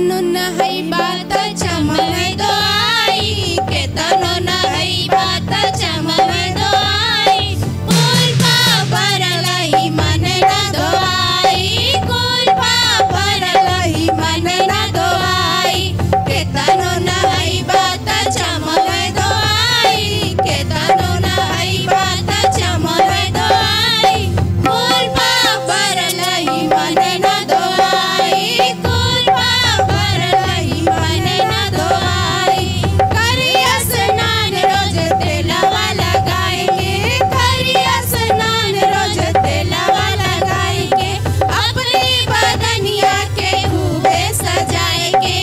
केतनो नहीं बात चमवे दो आई, केतनो नहीं बात चमवे दो आई, कुल पापर लही मन न दो आई, कुल पापर लही मन न दो आई, केतनो नहीं बात चमवे दो आई, केतनो नहीं बात चमवे दो आई, कुल पापर लही मन न दो आई, कुल पापर लही मन न दो आई। करिया स्नान रोज तेलवा लगाए के, करिया स्नान रोज तेलवा लगाए के, अपनी बदनिया के हुए सजाए के,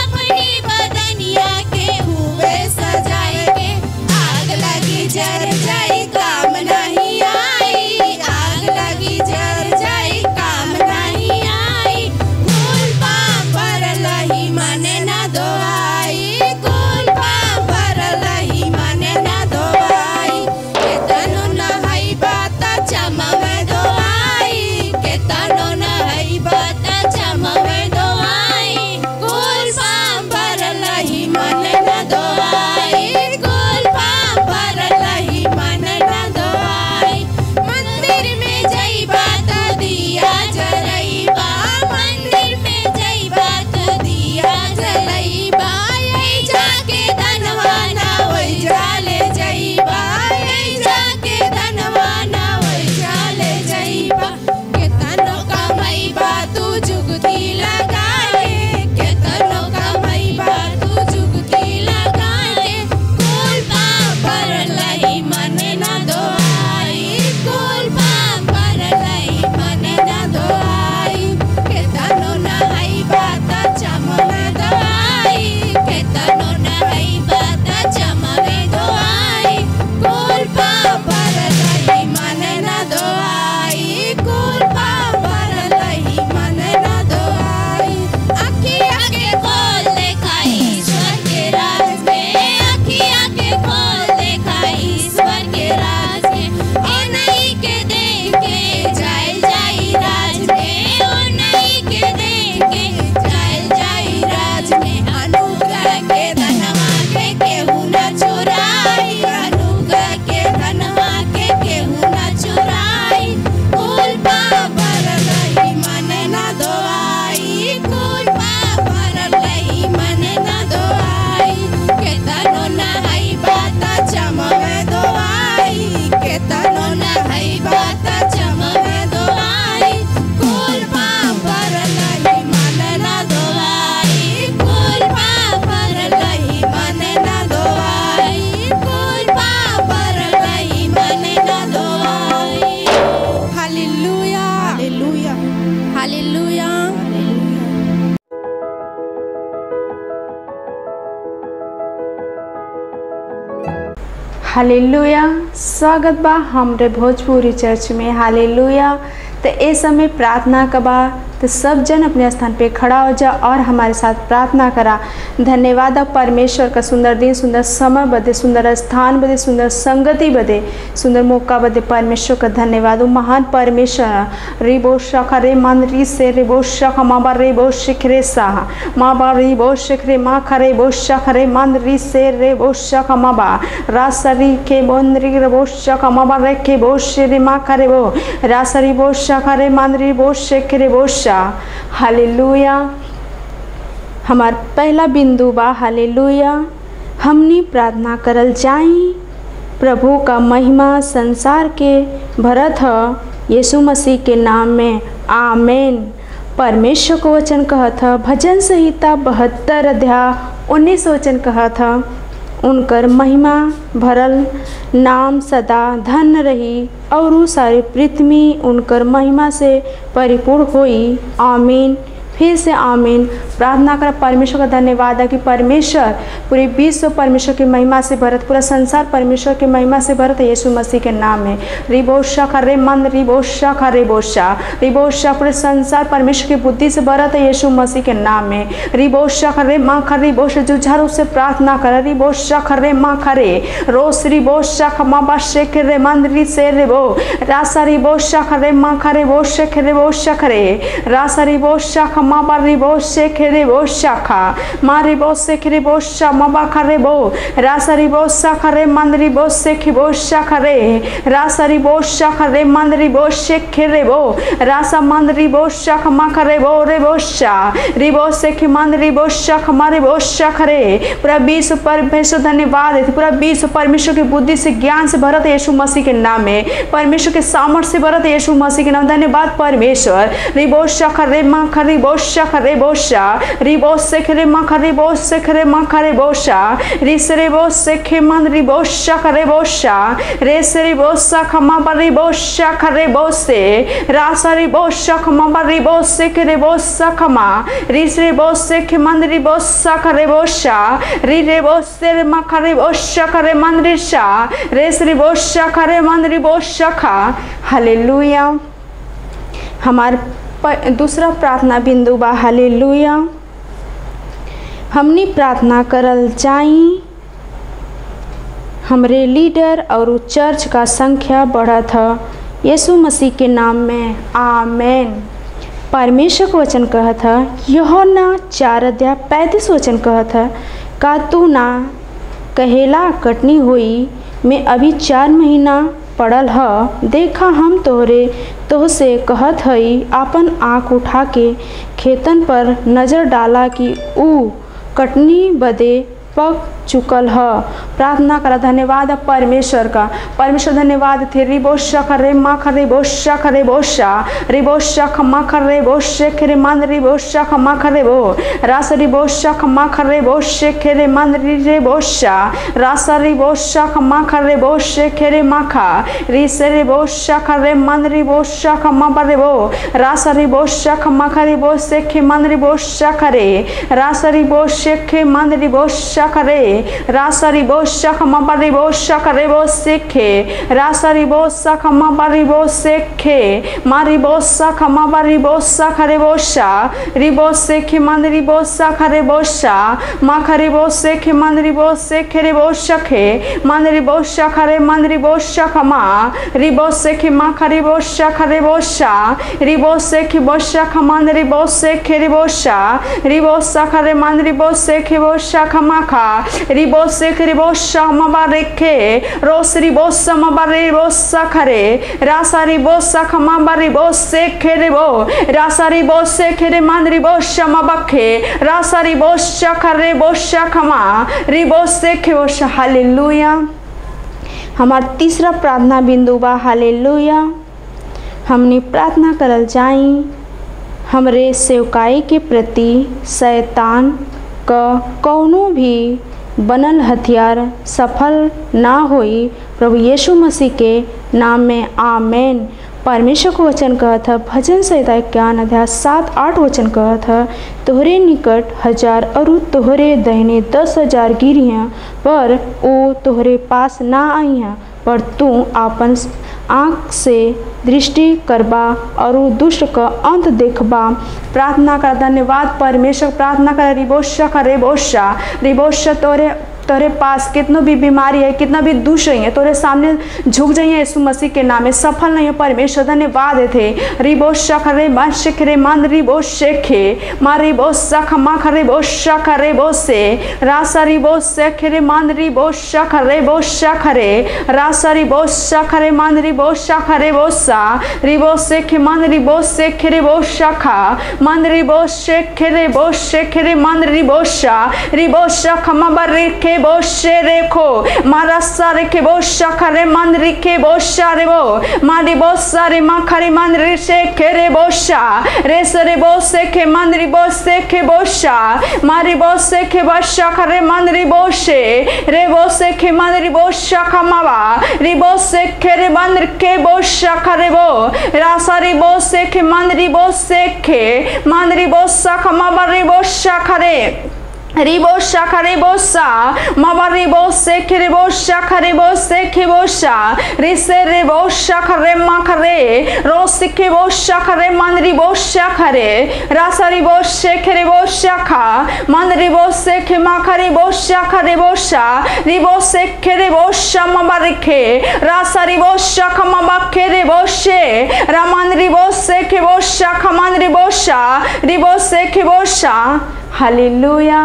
अपनी बदनिया के हुए सजाए के, आग लगी जर जाई काम नहीं आई, आग लगी जर जाई काम नहीं आई, कुल पापर लही मन न दो आई, कुल पापर लही मन न दो आई, केतनो नहीं बात चमवे दो आई, केतनो नहीं बात चमवे दो आई, कुल पापर लही मन न दो आई, कुल पापर लही मन न दो आई। मंदिर में जई बात दिया जलईबा, मंदिर में जई बात दिया जलईबा, यही जाके धनवाना वही जाले जईबा, यही जाके धनवाना वही जाले जईबा, केतनो कमाईबा तू जुगती लगाए, केतनो कमाईबा तू जुगती लगाए, कुल पापर लही मन न दो आई, कुल पापर लही मन न दो आई, केतनो नहीं बात चमवे दो आई, केतनो नहीं बात चमवे दो आई, कुल पापर लही मन न दो आई, कुल पापर लही मन न दो आई। अखिया के खोल देखा ईश्वर के राज में, अखिया के खोल देखा ईश्वर के राज में, ओ नहीं के देख के जाए जाई राज में, ओ नहीं के देख के जाए जाई राज में, अनुग्रह के धनवा के केहू न चुराई, अनुग्रह के धनवा के केहू न चुराई, कुल पापर लही मन न दो आई, कुल पापर लही मन न दो आई, केतनो नहीं बात चमवे दो आई, केतनो नहीं बात चमवे दो आई, कुल पापर लही मन न दो आई, कुल पापर लही मन न दो आई, कुल पापर लही मन न दो आई। Hallelujah hallelujah hallelujah. हालेलुया। स्वागत बा हमरे भोजपुरी चर्च में। हालेलुया। तो ए समय प्रार्थना का बा, तो सब जन अपने स्थान पे खड़ा हो जा और हमारे साथ प्रार्थना करा। धन्यवाद परमेश्वर का सुंदर दिन, सुंदर समय बदे, सुंदर स्थान बदे, सुंदर संगति बदे, सुंदर मौका बदे परमेश्वर का धन्यवाद। महान परमेश्वर रिबो शखा रे मान री से रिबो शखा माँ बा रिबो शिखरे साहा माँ बा रिबो शिखरे माँ खरे बो शखरे मान री से रिबो शखा माँ बा रासरी के बोंद्री रिबो शखा माँ बा रे के बो शिरे माँ खरे बो रासरी बो शखरे मान री बो शिखरे बो। हालेलुया। हमार पहला बिंदु बा हालेलुया। हमनी प्रार्थना करल जाई। प्रभु का महिमा संसार के भरत ह यीशु मसीह के नाम में आमीन। परमेश्वर को वचन कहत ह भजन संहिता 72 अध्याय 19 वचन कहत ह उनकर महिमा भरल नाम सदा धन रही और सारी पृथ्वी उनकर महिमा से परिपूर्ण होई। आमीन। फिर से आमीन। प्रार्थना कर परमेश्वर का धन्यवाद है कि परमेश्वर पूरी विश्व परमेश्वर की महिमा से भरत, पूरा संसार परमेश्वर की महिमा से भरत है यीशु मसीह के नाम में। रिबोशा खरे मन रिबोशा खरे बोशा रिबोशा पूरे संसार परमेश्वर की बुद्धि से भरत है यीशु मसीह के नाम में। रिबोशा खरे माँ खरे बोश जुझारू से प्रार्थना कर रिबोशा खरे माँ खरे रोस रिबोशा खमा बाशे खरे मंदरी से रिबो रासा रिबोशा खरे माँ खरे बोशे खरे बोशा खरे रासा रिबोशा मा बा रे बो से खे रे बो शाखा मा रे बो से खे रे बो शा मा बा खा रे बो रा सा रे बो सा खा रे मन रे बो से खे बो शाखा रे रा सा रे बो शाखा रे मन रे बो से खे रे बो रा सा मन रे बो शाखा मा खा रे बो शा रे बो से खे मन रे बो शाखा मा रे बो शाखा रे। पूरा विश्व परमेश्वर धन्यवाद है, पूरा विश्व परमेश्वर की बुद्धि से ज्ञान से भरत है यीशु मसीह के नाम में, परमेश्वर के सामर्थ्य से भरत है यीशु मसीह के नाम। धन्यवाद परमेश्वर। रिबो शाखा रे मा खा रिबो शाखा रे बो शा रिबो से खे रे मा खा रिबो से खे रे मा खा रे बो शा रि से रे बो से खे मन रिबो शाखा रे बो शा रे से रे बो शाखा मा बा रिबो शाखा रे बो से रा सा रे बो शाखा मा बा रिबो से खे रे बो शाखा मा रि से रे बो से खे मन रिबो शाखा रे बो शा रि रे बो से रे मा खा रे बो शाखा रे मन रि शा रे से रे बो शाखा रे मन रिबो शाखा। हालेलुया। हमार दूसरा प्रार्थना बिंदु बा हालेलुया। हमनी प्रार्थना करल जाई हमरे लीडर और चर्च का संख्या बढ़त ह यीशु मसीह के नाम में आमेन। परमेश्वर का वचन कहत है यूहन्ना 4:35 वचन कहत है का तू ना कहेला कटनी हुई मैं अभी 4 महीना पड़ल ह देखा हम तोहसे कहत हई आपन आँख उठा के खेतन पर नज़र डाला कि ऊ कटनी बदे पक चुकल ह। प्रार्थना करा। धन्यवाद है परमेश्वर का। परमेश्वर धन्यवाद थे रिबो शख रे मा ख रे बो शख रे बो शा रिबो शख मा ख रे बो शेख रे मान रिबो शख मा ख रे बो रास रिबो शख मा ख रे बो शेख रे मान रे बो शा रास रिबो शख मा ख रे बो शेख रे मा खा रि से रे बो शख रे मान रिबो शख मा ब रे बो रास रिबो शख मा ख रे बो शेख मान रिबो शख रे रास रिबो शेख मान रिबो शख रे रासरी बो शख मा बा रिबो शख रे बो सेखे रासरी बो शख मा बा रिबो सेखे मा रिबो शख मा बा रिबो शख रे बो शा रिबो सेखे मान रिबो शख रे बो शा मा ख रिबो सेखे मान रिबो सेखे रे बो शखे मान रिबो शख रे मान रिबो शख मा रिबो सेखे मा ख रिबो शख रे बो शा रिबो सेखे बो शख मान रिबो सेखे रे बो शा रिबो शख रे मान रिबो सेखे बो शख मा खा रिबो सेख रिबो शमा बा रेखे रोस रिबो समा बा रिबो सखरे रासा रिबो सखमा बा रिबो सेखे रिबो रासा रिबो सेखे रे मान रिबो शमा बखे रासा रिबो शखरे बो शखमा रिबो सेखे बो। हालेलुया। हमार तीसरा प्रार्थना बिंदु बा हालेलुया। हमनी प्रार्थना करल जाई हमरे सेवकाई के प्रति शैतान का कौनो भी बनल हथियार सफल ना होई प्रभु यीशु मसीह के नाम में आमेन। परमेश्वर को वचन कहत है भजन संहिता 51:7-8 वचन कहत है तोहरे निकट 1000 और तोहरे दहिने 10,000 गिरियाँ पर ओ तोहरे पास ना आई हैं पर तू आपन आँख से दृष्टि करबा और दुष्ट का अंत देखबा। प्रार्थना कर। धन्यवाद परमेश्वर। प्रार्थना कर रिबोशा का रेबोशा रिबोशा तोरे पास कितना भी बीमारी है कितना भी दुष्ट है तोरे सामने झुक जाइए यीशु मसीह के नाम में सफल नहीं है परमेश्वर। धन्यवाद थे रिबोशा का रे मा शेख रे मान रिबो शेखे मा रिबोशा का मा खा रिबोशा का रेबोसे रासा रिबोशा खे रे मान रिबोशा का रेबोशा खरे रासा रिबोशा खा रे मान रिबोशा खा रेबोसा रिबोसे खे मान रिबोसे खे रेबोशा खा मान रिबोशे खे रेबोशे खे रे मान रिबोशा रिबोशा खमा बर रे बोशे रेखो मारा सारे के बोशा खरे मान रिखे बोशा रे बो मारी बोशा रे मा खरे मान रिशे के रे बोशा रे सरे बोसे के मान रि बोसे के बोशा मारी बोसे के बोशा खरे मान रि बोशे रे बोसे के मान रि बोशा खमावा रि बोसे के रे मान के बोशा खरे बो रासा रि बोसे के मान रि बोसे के मान रि बोशा खमावा रि बोशा खरे रिबोशा खरिबोसा मबरिबोसे खरिबोशा खरिबोसे खिबोशा रिसे रिबोशा खरे मखरे रोसिखिबोशा खरे मनरिबोशा खरे रासरिबोशे खरिबोशा खा मनरिबोसे खिमा खरिबोशा खरिबोशा रिबोसे खरिबोशा मबरिखे रासरिबोशा खमबखे रिबोशे रामनरिबोसे खिबोशा खमनरिबोशा रिबोसे खिबोशा। हालेलुया।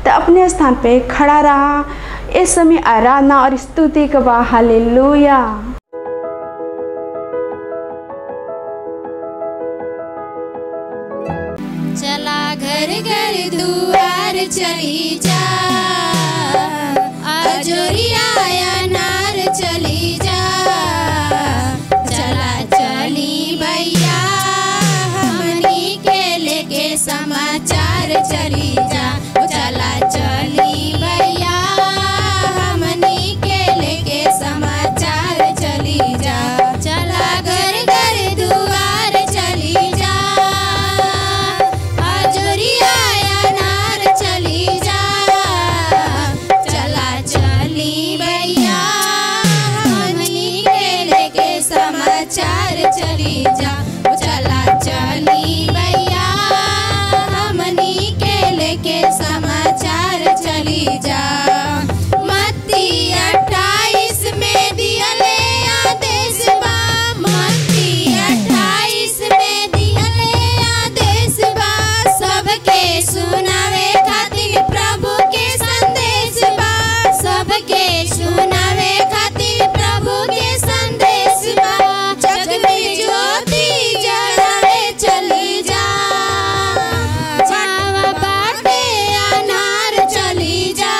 तो अपने स्थान पे खड़ा रहा, इस समय आराधना और स्तुति का हालेलुया। चला घर घर दुआर चली जा, अजोरिया अनार चली जा, चला चली भैया हमनी के लेके समाचार चली जा, चला चली भैया हमनी के लेके समाचार चली जा, चला घर घर दुआर चली जा, अजोरिया अनार चली जा, चला चली भैया हमनी के लेके समाचार चली जा, चला चली भैया हमनी के लेके समाचार चली जा। मत्ती 28 में दियले आदेश बा, मत्ती 28 में दियले आदेश बा, सबके सुनावे खातिर प्रभु के संदेश बा, सबके सुनावे खातिर प्रभु के संदेश बा, जग में ज्योति जलावे चली जा, छावा बाटे अनार चली जा,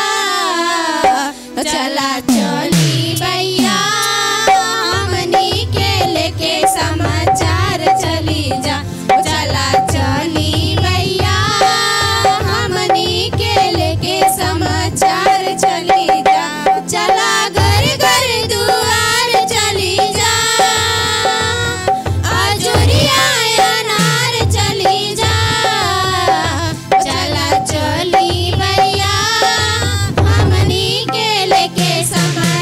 चला चली भैया हमनी के लेके समाचार चली जा, चला चली भैया हमनी के लेके समाचार चली जा, चला घर घर दुआर चली जा, अजोरिया अनार चली जा, चला चली भैया हमनी के लेके समाचार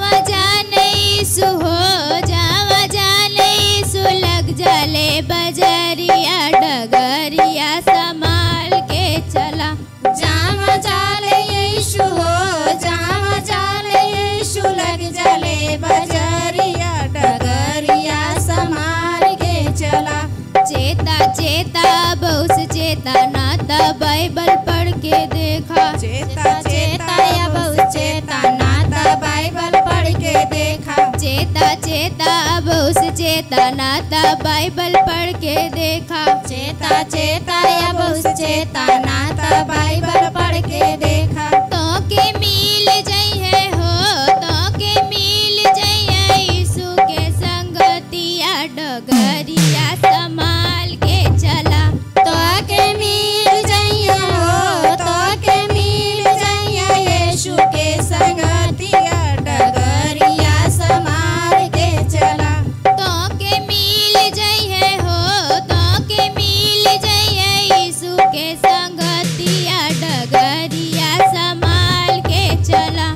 जावा जाने यीशु हो, जावा जाने यीशु लग जाले बजरिया डगरिया संभाल के चला। जावा जाले यीशु हो, जावा जाले यीशु लग जाले बजरिया डगरिया संभाल के चला। चेता चेता बहुत चेता नाता बाइबल पढ़ के देखा। चेता चेता या बहुत चेता नाता बाइबल पढ़ के देखा। चेता चेता बहुत चेता नाता बाइबल पढ़ के देखा। चेता चेता या बहुत चेता नाता बाइबल पढ़ के देखा। तो के मिल जाइए हो, तो के मिल जाइए यीशु के संगतिया डगरिया संभाल के चला। तो के मिल जाइए हो, तो के मिल जाइए यीशु के संगतिया डगरिया संभाल के चला। तो के मिल जाइए हो, तो के मिल जाइए यीशु के संगतिया डगरिया संभाल के चला।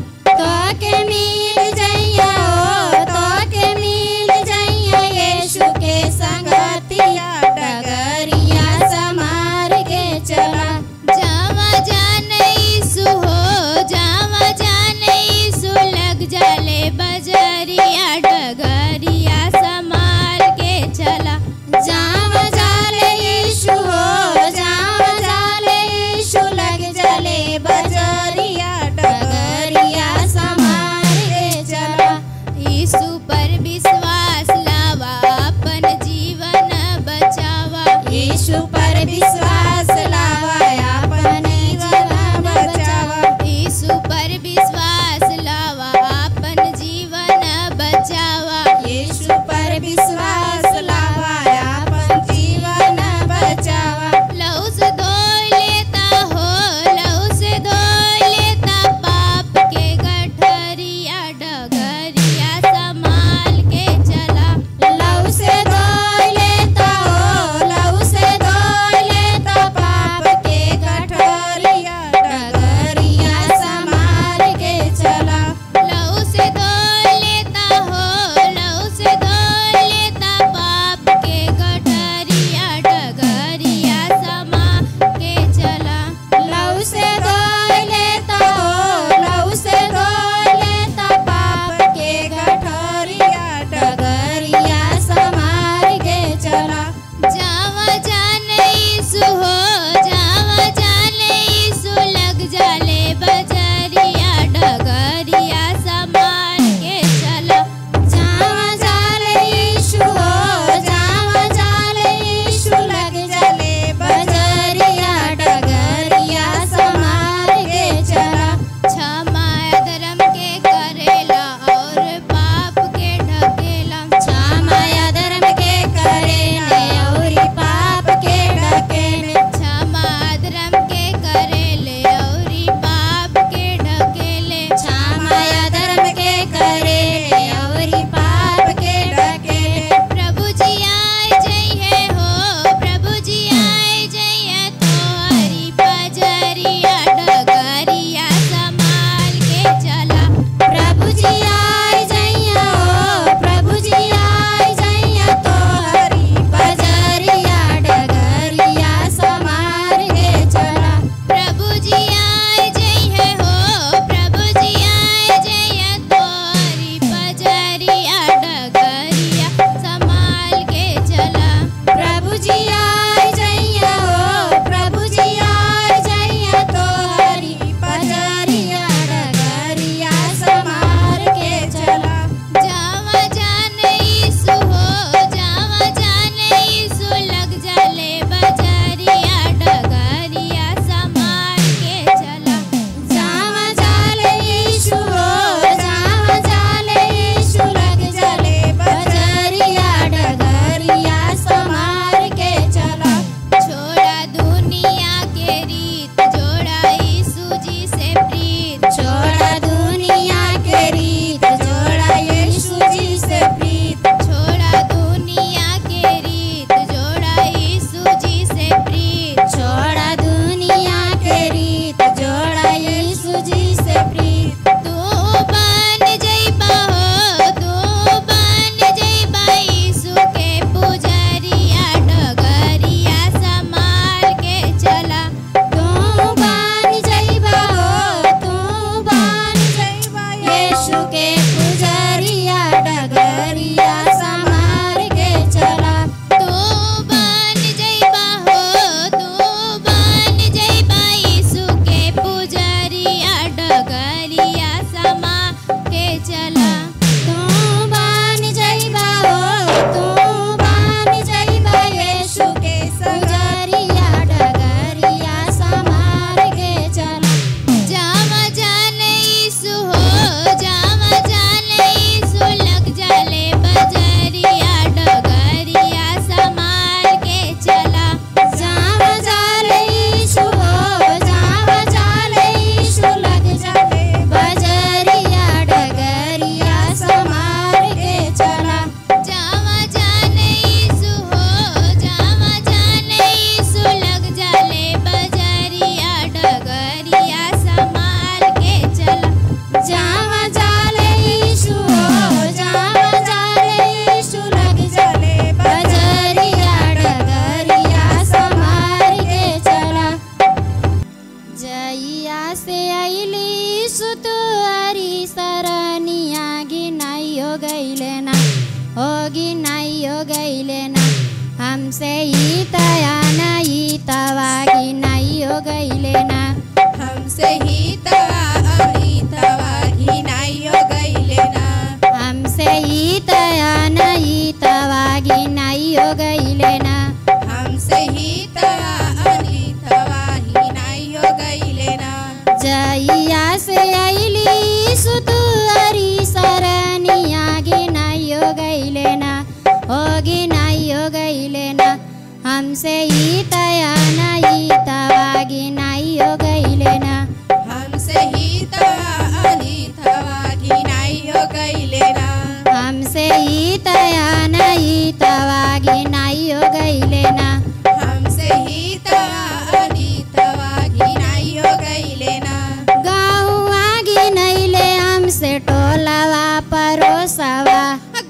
हो गईले ना होगी नहीं हो गईले ना हमसे ईतया नहीं तवागी नहीं हो गईले ना हमसे ही तवागी नहीं हो गईले ना हमसे ईतया नहीं तवागी नहीं हो गईले ना हमसे ही तवागी नहीं हो गईले ना जइया से अइली सुतुअरी सरनी आगे नहीं हो गईले ना होगी नहीं हो गईले ना हमसे ईतया नहीं तवागी नहीं हो गईले ना हमसे ही तवागी नहीं हो गईले ना हमसे ईतया नहीं तवागी नहीं हो गईले ना हमसे ही तवागी नहीं हो गईले ना गाँव आगे नहीं ले हमसे टोलवा परोसवा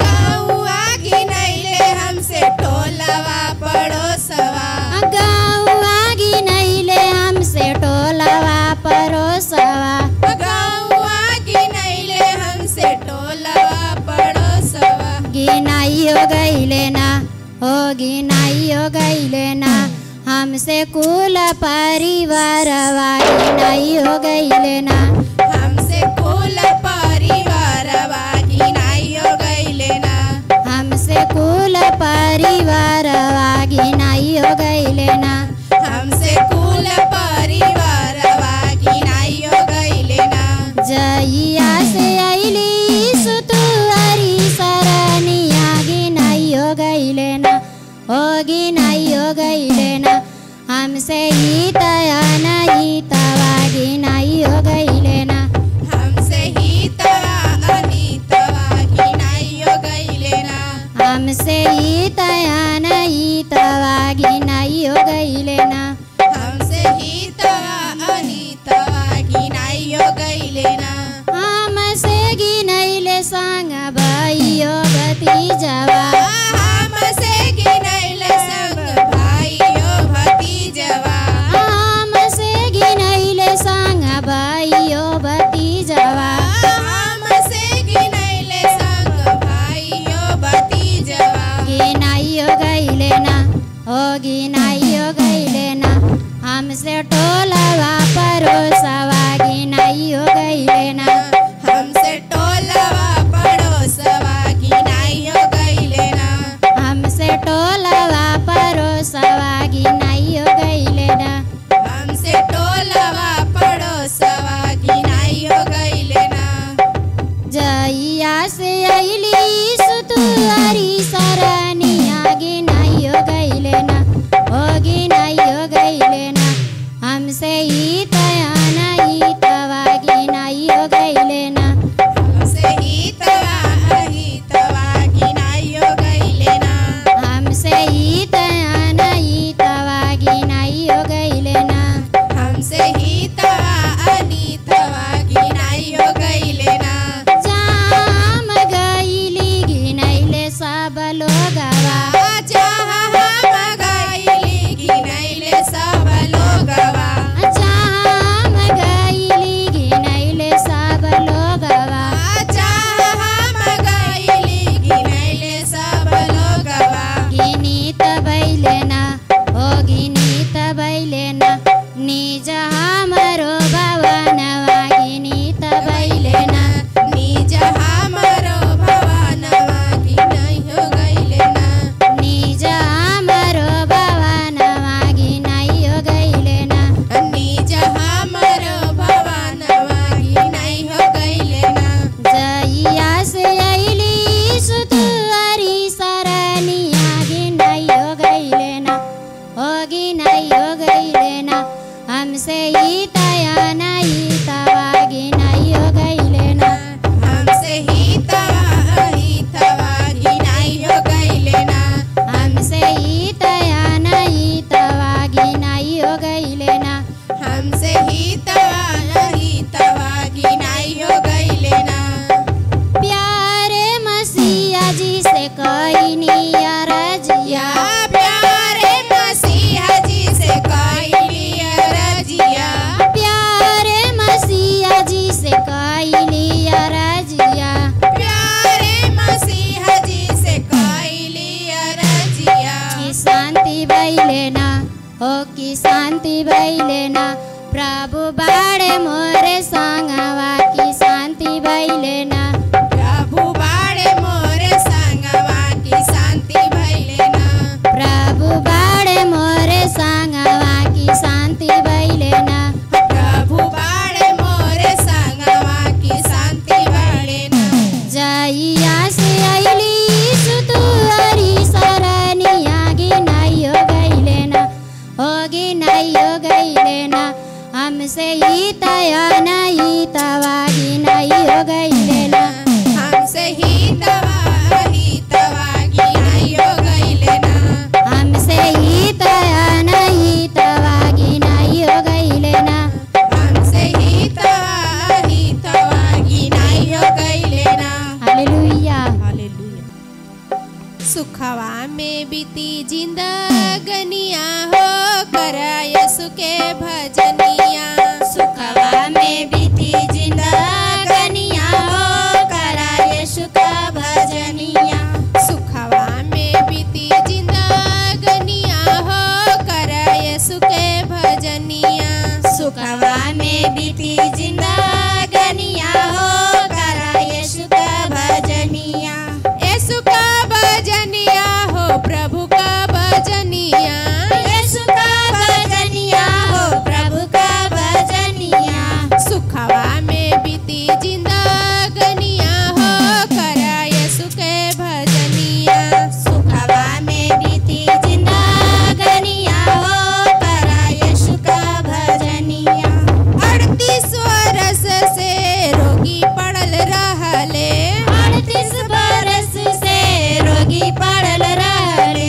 गाँव आगे नहीं ले हमसे टोलवा पड़ोसवा गाँव आगे नहीं ले हमसे टोलवा परोसवा गाँव आगे नहीं ले हमसे टोलवा पड़ोसवा गिनाई हो गईले ना होगी नहीं हो गईले ना हमसे कुल परिवार नहीं हो गईले ना हमसे कुल परिवार वागी नहीं हो गईले ना हमसे कुल परिवार नहीं हो गईले ना हमसे कुल परिवार वागी नहीं हो गईले ना जइया से अइली सुतुअरी सरनी आगे नहीं हो गईले ना होगी नहीं हो गईले ना हमसे ईतया नहीं तवागी नहीं हो गईले ना हमसे ही तवागी नहीं हो गईले ना हमसे ईतया नहीं तवागी नहीं हो गईले ना हमसे ही तवागी नहीं हो गईले ना हमसे गिनैले संग भइयो भतीजवा हमसे गिनैले संग भाइयो भतीजवा हमसे गिनैले संग भइयो भतीजवा हमसे गिनैले संग भाइयो भतीजवा गिनाई हो गईले ना हो गिनाई हो गईले ना हमसे टोलवा परोसवा गिनाई हो गईले ना हमसे टोलवा पड़ोसवा गिनाई हो गईले ना हमसे टोलवा परोसवा गिनाई हो गईले ना हमसे टोलवा पड़ोसवा गिनाई हो गईले ना जइया से अइली सुतुअरी सरनी आगे नहीं हो गईले ना होगी नहीं हो गईले ना हमसे ईतया नहीं तवागी नहीं हो गईले ना हमसे ही तवागी नहीं हो गईले ना हमसे ईतया नहीं तवागी नहीं हो गईले ना हमसे ही तवागी नहीं हो गईले ना जाम गईली गिनैले सब लोगवा जहाँ हम गईली गिनैले सब लोगवा जाम गईली गिनैले सब लोगवा जहाँ हम गईली गिनैले सब लोगवा गिनीत बैले ना ओ गिनीत बैले ना निज हमरो भवनवा गिनीत बैले ना निज हमरो भवनवा गिनई हो गईले ना निज हमरो भवनवा गिनाई हो गईले ना निज हमरो भवनवा गिनई हो गईले ना जइया से अइली सुतुअरी सरनी आगे नहीं हो गईले ना होगी नहीं हो गईले ना हमसे ईतया नहीं तवागी नहीं हो गईले ना हमसे ही तवागी नहीं हो गईले ना हमसे ईतया नहीं तवागी नहीं हो गईले ना हमसे ही तवागी नहीं हो गईले ना प्यारे मसीहा जी से कोई नहीं अरजिया प्यारे मसीहा जी से कोई रजिया प्यारे मसीहा जी से कोई नहीं अरजिया प्यारे प्रभु बाड़े मोरे संगवा की शांति भइले ना। प्रभु बाड़े मोरे संगवा की शांति भइले ना। प्रभु बाड़े मोरे संगवा की शांति भइले ना। प्रभु बाड़े मोरे संगवा की शांति भइले ना। जइया से अइली सुतुअरी सरनिया गिनाई हो गइले ना। हो गिनाई हो गइले ना। हमसे हितया नहीं तवा गिनाई हो गइले ना। हमसे हितवा गिनाई हो गइले ना। हमसे हितया नहीं तवा गिनाई हो गइले ना। हमसे हितवा गिनाई हो गइले ना। हालेलुया। हालेलुया। सुखवा में बीती जिंदगनिया हो कर यीशु के भजनिया। सुखवा में बीती जिंदगनिया हो करा यीशु का भजनिया। सुखवा में बीती जिंदगनिया हो कर यीशु के भजनिया। सुखवा में बीती जिंदगनिया हो करा यीशु का भजनिया। यीशु का भजनिया हो प्रभु का भजनिया। यीशु का भजनिया हो प्रभु का भजनिया। सुखवा में बीती जिंदगनिया हो कर यीशु के भजनिया। सुखवा में बीती जिंदगनिया हो करा यीशु का भजनिया। 38 वर्ष से रोगी पड़ल रहले। 38 बरस से रोगी पड़ल रहले।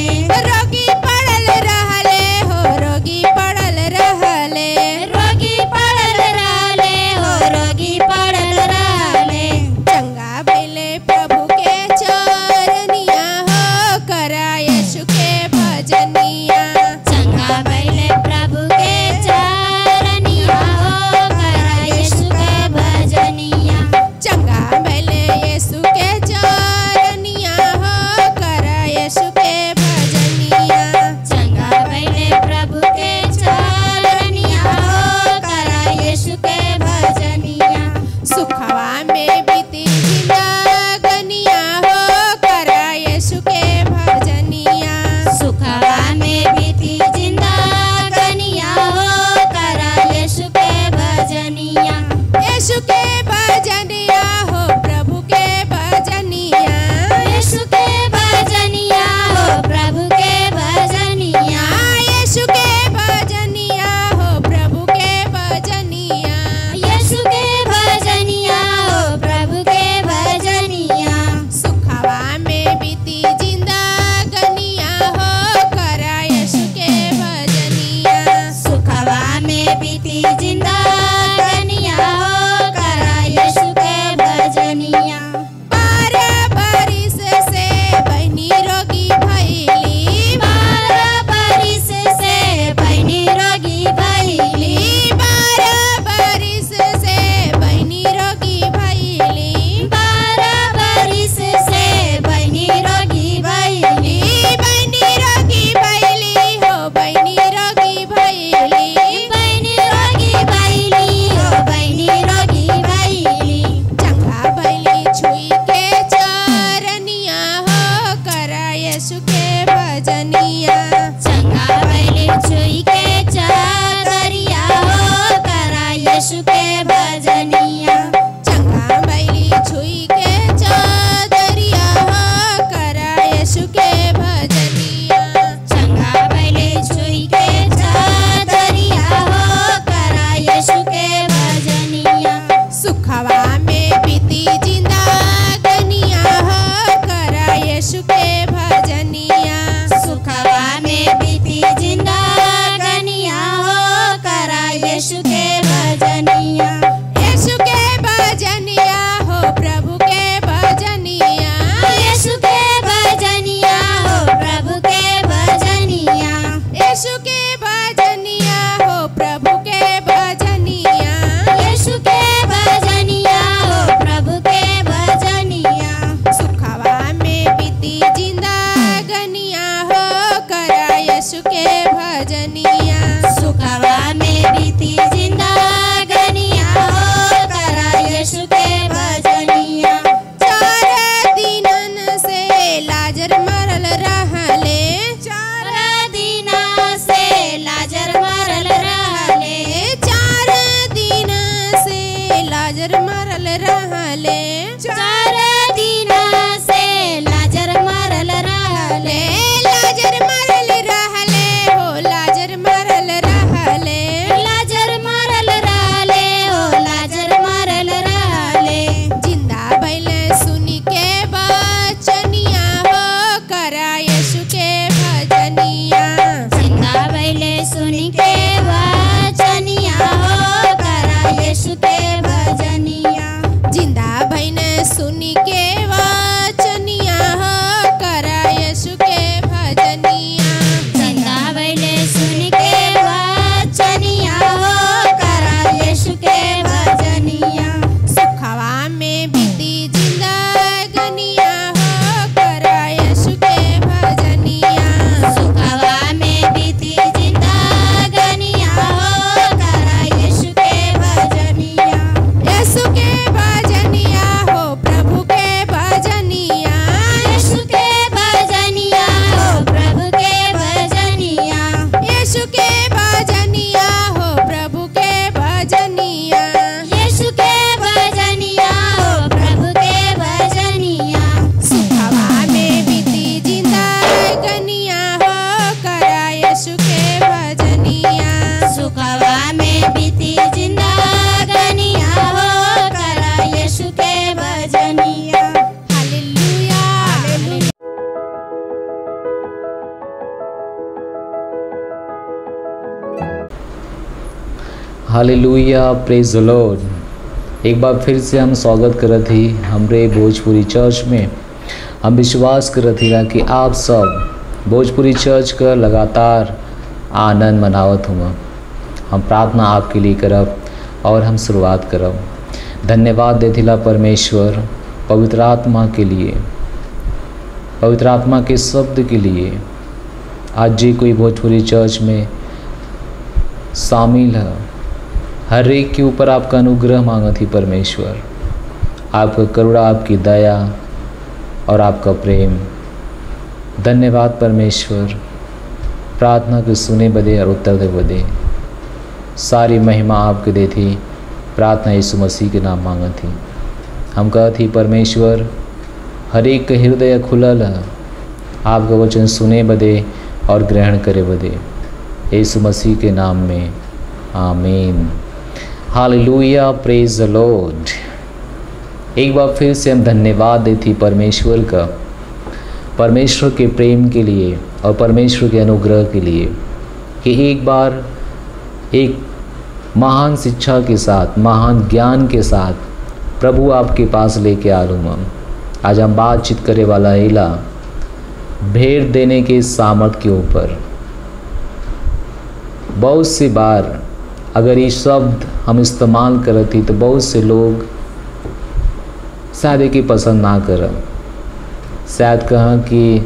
हालेलुया, प्रेज द लॉर्ड। एक बार फिर से हम स्वागत करत ही हमरे भोजपुरी चर्च में। हम विश्वास करत ही कि आप सब भोजपुरी चर्च का लगातार आनंद मनावत हुआ। हम प्रार्थना आपके लिए करब और हम शुरुआत करब। धन्यवाद देथिला परमेश्वर पवित्र आत्मा के लिए, पवित्र आत्मा के शब्द के लिए। आज जी कोई भोजपुरी चर्च में शामिल है, हर एक के ऊपर आपका अनुग्रह मांगत ही परमेश्वर, आपका करुणा, आपकी दया और आपका प्रेम। धन्यवाद परमेश्वर, प्रार्थना के सुने बदे और उत्तर दे बदे सारी महिमा आपके दे थी। प्रार्थना यीशु मसीह के नाम मांगत ही हम कहत ही परमेश्वर, हर एक के हृदय खुलल है आपका वचन सुने बदे और ग्रहण करे बदे, यीशु मसीह के नाम में आमीन। हालेलुया, प्रेज द लॉर्ड। एक बार फिर से हम धन्यवाद देती परमेश्वर का, परमेश्वर के प्रेम के लिए और परमेश्वर के अनुग्रह के लिए कि एक बार एक महान शिक्षा के साथ, महान ज्ञान के साथ प्रभु आपके पास लेके आ लूँ। आज हम बातचीत करे वाला हिला भेंट देने के सामर्थ के ऊपर। बहुत सी बार अगर ये शब्द हम इस्तेमाल करती तो बहुत से लोग शायद कि पसंद ना करं, शायद कहाँ कि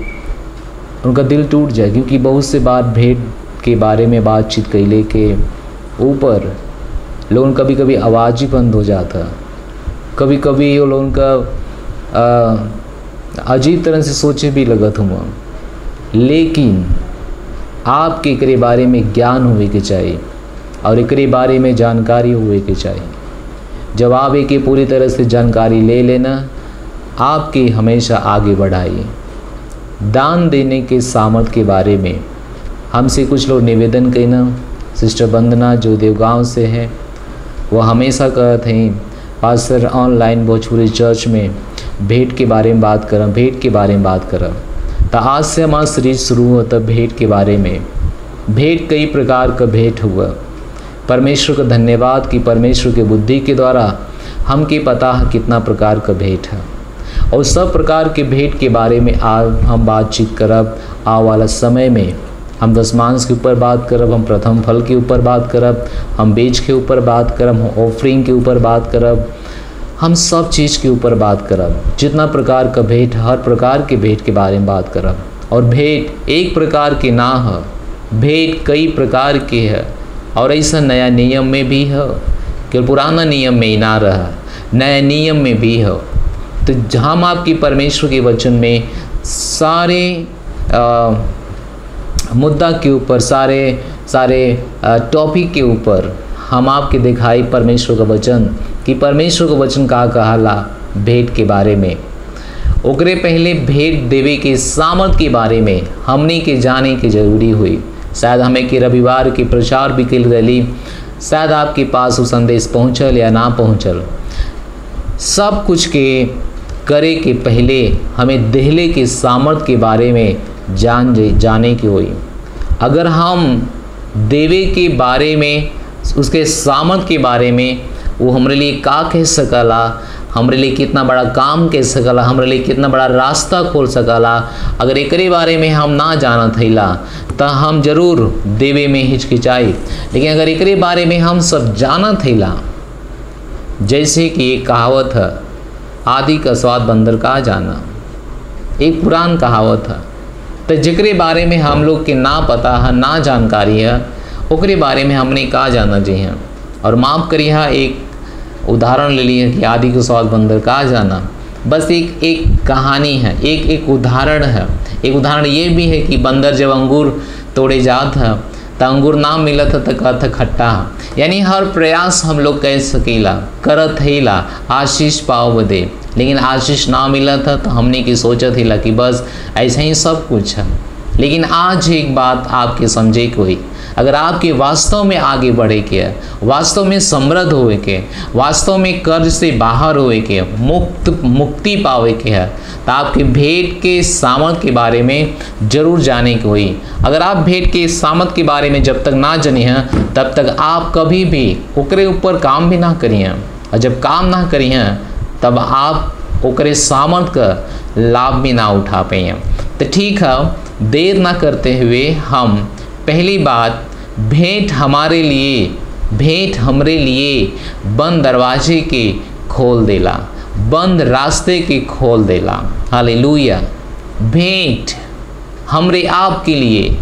उनका दिल टूट जाए, क्योंकि बहुत से बार भेंट के बारे में बातचीत कैले के ऊपर लोगों कभी कभी आवाज़ ही बंद हो जाता, कभी कभी वो लोगों का अजीब तरह से सोचे भी लगत हुआ। लेकिन आपके एकरे बारे में ज्ञान हुए के चाहिए और एकरे बारे में जानकारी हुए के चाहिए। जब आप एक पूरी तरह से जानकारी ले लेना, आपके हमेशा आगे बढ़ाइए। दान देने के सामर्थ के बारे में हमसे कुछ लोग निवेदन करना, सिस्टर वंदना जो देवगांव से है, वो हमेशा कहते हैं पास्टर ऑनलाइन भोजपुरी चर्च में भेंट के बारे में बात करं, भेंट के बारे में बात करं। तो आज से हमारा सीरीज शुरू होता भेंट के बारे में। भेंट कई प्रकार का भेंट हुआ। परमेश्वर का धन्यवाद कि परमेश्वर के बुद्धि के द्वारा हमके पता है कितना प्रकार का भेंट है, और सब प्रकार के भेंट के बारे में आज हम बातचीत करब। आ वाला समय में हम दशमांश के ऊपर बात करब, हम प्रथम फल के ऊपर बात करब, हम बीज के ऊपर बात करब, हम ऑफरिंग के ऊपर बात करब, हम सब चीज़ के ऊपर बात करब। जितना प्रकार का भेंट, हर प्रकार के भेंट के बारे में बात करब। और भेंट एक प्रकार के ना है, भेंट कई प्रकार के है। और ऐसा नया नियम में भी है, केवल पुराना नियम में ही ना रहा, नया नियम में भी है। तो हम आपकी परमेश्वर के वचन में सारे मुद्दा के ऊपर, सारे टॉपिक के ऊपर हम आपके दिखाई परमेश्वर का वचन कि परमेश्वर का वचन का कहाला भेंट के बारे में। ओकरे पहले भेंट देवे के सामर्थ के बारे में हमने के जाने की जरूरी हुई। शायद हमें कि रविवार के प्रचार भी कल रही, शायद आपके पास वो संदेश पहुँचल या ना पहुँचल। सब कुछ के करे के पहले हमें देहले के सामर्थ के बारे में जाने की हुई। अगर हम देवे के बारे में, उसके सामर्थ के बारे में, वो हमारे लिए का कह सकला, हमारे लिए कितना बड़ा काम कह सकला, हमारे लिए कितना बड़ा रास्ता खोल सकला, अगर एकरे बारे में हम ना जाना थैला तो हम जरूर देवे में हिचकिचाई। लेकिन अगर एकरे बारे में हम सब जाना थैला, जैसे कि एक कहावत है, आदि का स्वाद बंदर का जाना, एक पुरान कहावत है। तो जिकरे बारे में हम लोग के ना पता है, ना जानकारी है, ओकरे बारे में हमने का जाना चाहिए। और माफ़ करिए, एक उदाहरण ले लिए कि आदि के स्वाद बंदर का जाना, बस एक कहानी है, एक उदाहरण है। एक उदाहरण ये भी है कि बंदर जब अंगूर तोड़े जात है तो अंगूर ना मिलत है तो कहत खट्टा है। यानी हर प्रयास हम लोग कह सकेला, करत हैला आशीष पाओ बदे, लेकिन आशीष ना मिलत है तो हमने की सोचत हैला कि बस ऐसा ही सब कुछ है। लेकिन आज एक बात आपके समझे को हुई, अगर आपके वास्तव में आगे बढ़े के, वास्तव में समृद्ध होए के, वास्तव में कर्ज से बाहर होए के, मुक्ति पावे के है, तो आपके भेंट के सामर्थ के बारे में जरूर जाने की हुई। अगर आप भेंट के सामर्थ के बारे में जब तक ना जानी हैं तब तक आप कभी भी ओकरे ऊपर काम भी ना करिए, और जब काम ना करिए तब आप ओकरे सामर्थ का लाभ भी ना उठा पाइए। तो ठीक है, देर ना करते हुए हम पहली बात भेंट हमरे लिए बंद दरवाजे के खोल देला, बंद रास्ते के खोल देला। हालेलुया। भेंट हमरे आपके लिए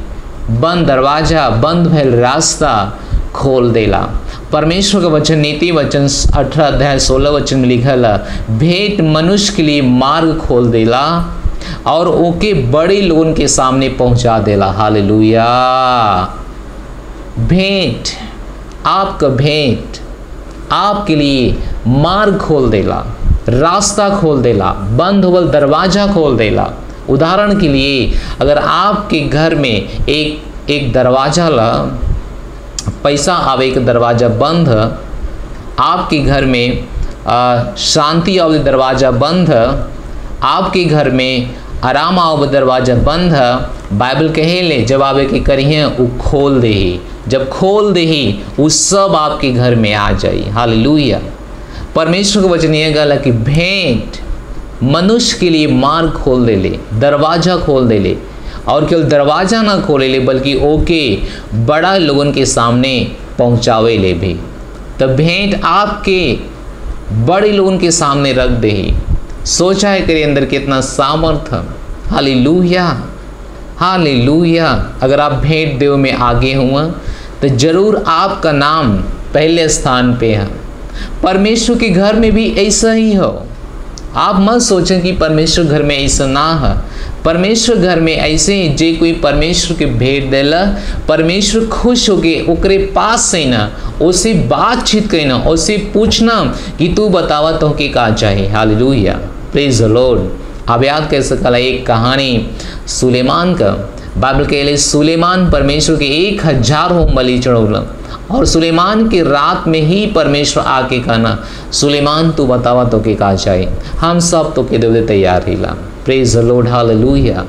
बंद दरवाजा, बंद भैल रास्ता खोल देला। परमेश्वर का वचन, नीति वचन 18 अध्याय 16 वचन में लिखल है, भेंट मनुष्य के लिए मार्ग खोल देला और ओके बड़े लोगों के सामने पहुंचा देला। हालेलुया। भेंट, आपका भेंट आपके लिए मार्ग खोल देला, रास्ता खोल देला, बंद हुआ दरवाजा खोल देला। उदाहरण के लिए अगर आपके घर में एक दरवाजा ला पैसा आवे के दरवाजा बंद है, आपके घर में शांति आवे दरवाजा बंद है, आपके घर में आराम आवे दरवाजा बंद है, बाइबल कहेले जब आवे के करिए वो खोल दे ही, जब खोल दे ही वो सब आपके घर में आ जाए। हालेलुया। परमेश्वर का वचन यह गला कि भेंट मनुष्य के लिए मार्ग खोल दे ले, दरवाजा खोल दे ले, और केवल दरवाजा ना खोले ले बल्कि ओके बड़ा लोगों के सामने पहुंचावे ले भी। तब भेंट आपके बड़े लोगों के सामने रख दे ही। सोचा है तेरे अंदर कितना सामर्थ्य। Hallelujah, hallelujah. अगर आप भेंट देव में आगे हुआ तो जरूर आपका नाम पहले स्थान पे है। परमेश्वर के घर में भी ऐसा ही हो। आप मत सोचें कि परमेश्वर घर में ऐसा ना है। परमेश्वर घर में ऐसे ही जे कोई परमेश्वर के भेंट देला, परमेश्वर खुश होके ओकरे पास से ना उसे बातचीत करना, उसे पूछना कि तू बतावा तो के का चाहिए। हालेलुया, प्रेज द लॉर्ड। आप याद कर सकला एक कहानी सुलेमान का। बाइबल के लिए सुलेमान परमेश्वर के 1000 होम बलि चढ़ौला, और सुलेमान के रात में ही परमेश्वर आके कहना, सुलेमान तू बतावा तो के का चाहिए, हम सब तो के देवे तैयार हिला। प्रेज द लॉर्ड। हालेलुया।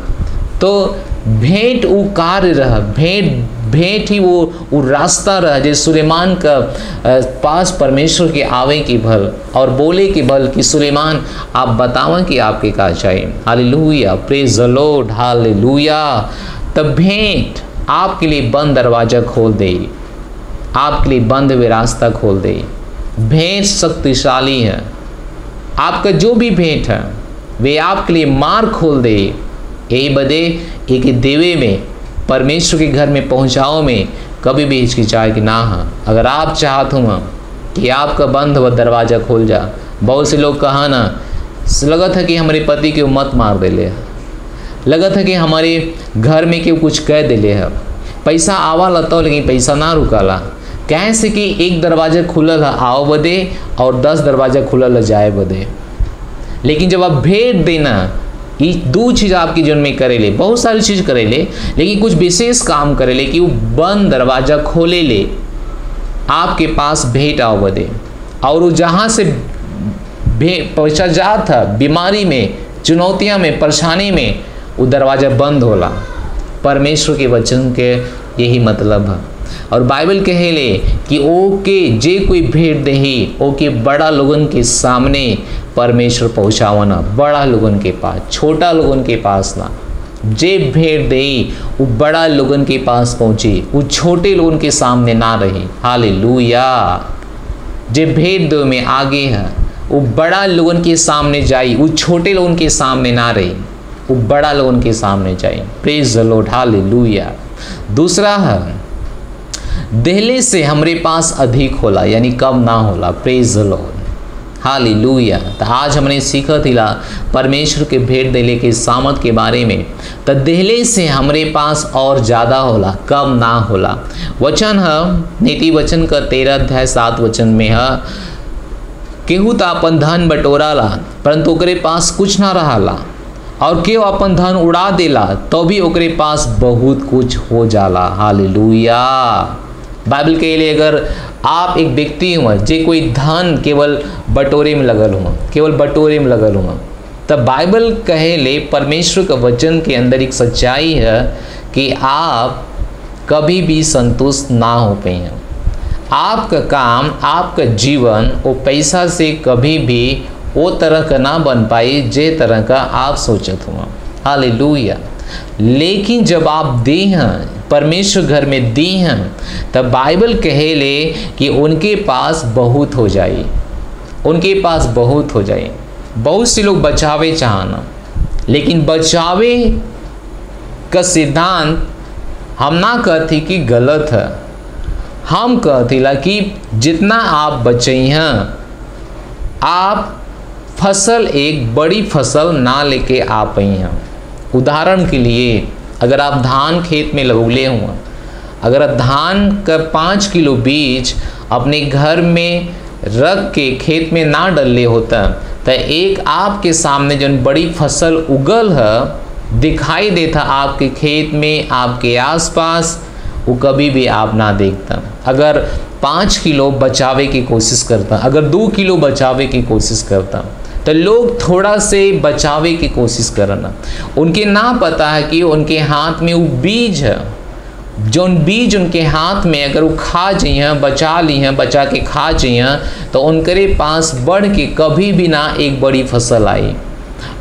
तो भेंट वो कार्य रहा, भेंट ही वो रास्ता रहा जे सुलेमान का पास परमेश्वर के आवे की भल और बोले की भल कि सुलेमान आप बतावा कि आपके का चाहिए। हालेलुया, प्रेज द लॉर्ड। हालेलुया। तब भेंट आपके लिए बंद दरवाजा खोल दे, आपके लिए बंद हुए रास्ता खोल दे। भेंट शक्तिशाली है। आपका जो भी भेंट है वे आपके लिए मार्ग खोल दे। यही बदे एक देवे में, परमेश्वर के घर में पहुंचाओ में कभी भी हिचकिचाए कि ना है। अगर आप चाहते हो कि आपका बंद हुआ दरवाजा खोल जा। बहुत से लोग कहा ना, लगत है कि हमारे पति के मत मार दे ले, लगत है कि हमारे घर में क्यों कुछ कह दे ले है, पैसा आवा लता लेकिन पैसा ना रुकाला। कैसे कि एक दरवाजा खुलल है आओ बदे और 10 दरवाजा खुलल है जाए बदे। लेकिन जब आप भेंट देना, ये 2 चीज़ आपके जीवन में करेले, बहुत सारी चीज़ करेले, लेकिन कुछ विशेष काम करेले कि वो बंद दरवाजा खोले ले आपके पास भेंट आओ बदे। और वो जहाँ से पैसा जात था, बीमारी में, चुनौतियाँ में, परेशानी में, वो दरवाजा बंद होला। परमेश्वर के वचन के यही मतलब है। और बाइबल कहेले कि ओके जे कोई भेंट देही ओके बड़ा लोगन के सामने परमेश्वर पहुँचावना, बड़ा लोगन के पास, छोटा लोगन के पास ना। जे भेंट देही वो बड़ा लोगन के पास पहुँची, वो छोटे लोगन के सामने ना रही। हालेलुया। जे भेंट दो में आगे है वो बड़ा लोगन के सामने जाई, वो छोटे लोगन के सामने ना रही, वो बड़ा लोगन के सामने जाए। प्रेज द लॉर्ड। हालेलुया। दूसरा है देहले से हमरे पास अधिक होला, यानी कम ना होला। प्रेज द लॉर्ड। हालेलुया। तो आज हमने सीखा थिला परमेश्वर के भेंट देले के सामर्थ के बारे में। तो देहले से हमरे पास और ज़्यादा होला, कम ना होला। वचन है नीति वचन का 13 अध्याय 7 वचन में है, केहू तो अपन धन बटोराला परंतु ओकरे पास कुछ ना रहाला, और केहू अपन धन उड़ा देला तो भी ओकरे पास बहुत कुछ हो जाला। हालेलुया। बाइबल के लिए अगर आप एक व्यक्ति हुआ जे कोई धन केवल बटोरे में लगल हुआ, केवल बटोरे में लगल हुआ, तब बाइबल कहे ले परमेश्वर का वचन के अंदर एक सच्चाई है कि आप कभी भी संतुष्ट ना हो पाए हैं। आपका काम, आपका जीवन वो पैसा से कभी भी वो तरह का ना बन पाई जे तरह का आप सोचत हुआ। हालेलुया। लेकिन जब आप दी हैं, परमेश्वर घर में दी हैं, तब बाइबल कहे ले कि उनके पास बहुत हो जाए, उनके पास बहुत हो जाए। बहुत से लोग बचावे चाहना, लेकिन बचावे का सिद्धांत हम ना कहती कि गलत है। हम कहती ला कि जितना आप बचे हैं, आप फसल एक बड़ी फसल ना लेके आ पाई हैं। उदाहरण के लिए अगर आप धान खेत में लगौले हुआ, अगर आप धान का 5 किलो बीज अपने घर में रख के खेत में ना डलले होता तो एक आपके सामने जो बड़ी फसल उगल है दिखाई देता आपके खेत में, आपके आसपास, वो कभी भी आप ना देखता। अगर 5 किलो बचावे की कोशिश करता, अगर 2 किलो बचावे की कोशिश करता, तो लोग थोड़ा से बचावे की कोशिश करना। उनके ना पता है कि उनके हाथ में वो बीज है, जो बीज उनके हाथ में अगर वो खा जाइए, बचा ली हैं, बचा के खा जाइए, तो उनके पास बढ़ के कभी भी ना एक बड़ी फसल आई।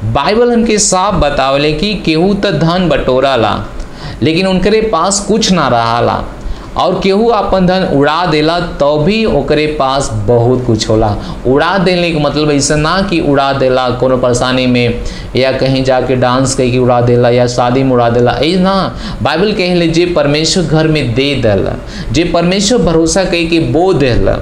बाइबल हमके साफ बतावले कि केहू तो धन बटोरा ला, लेकिन उनके पास कुछ ना रहा ला, और केहू अपन धन उड़ा देला तो भी ओकरे पास बहुत कुछ होला। उड़ा देने का मतलब ऐसा ना कि उड़ा देला कोनो परेशानी में, या कहीं जाके डांस कह के उड़ा देला, या शादी में उड़ा देला, ऐसा ना। बाइबल कहले जे परमेश्वर घर में दे देला, जे परमेश्वर भरोसा कह के बो देला,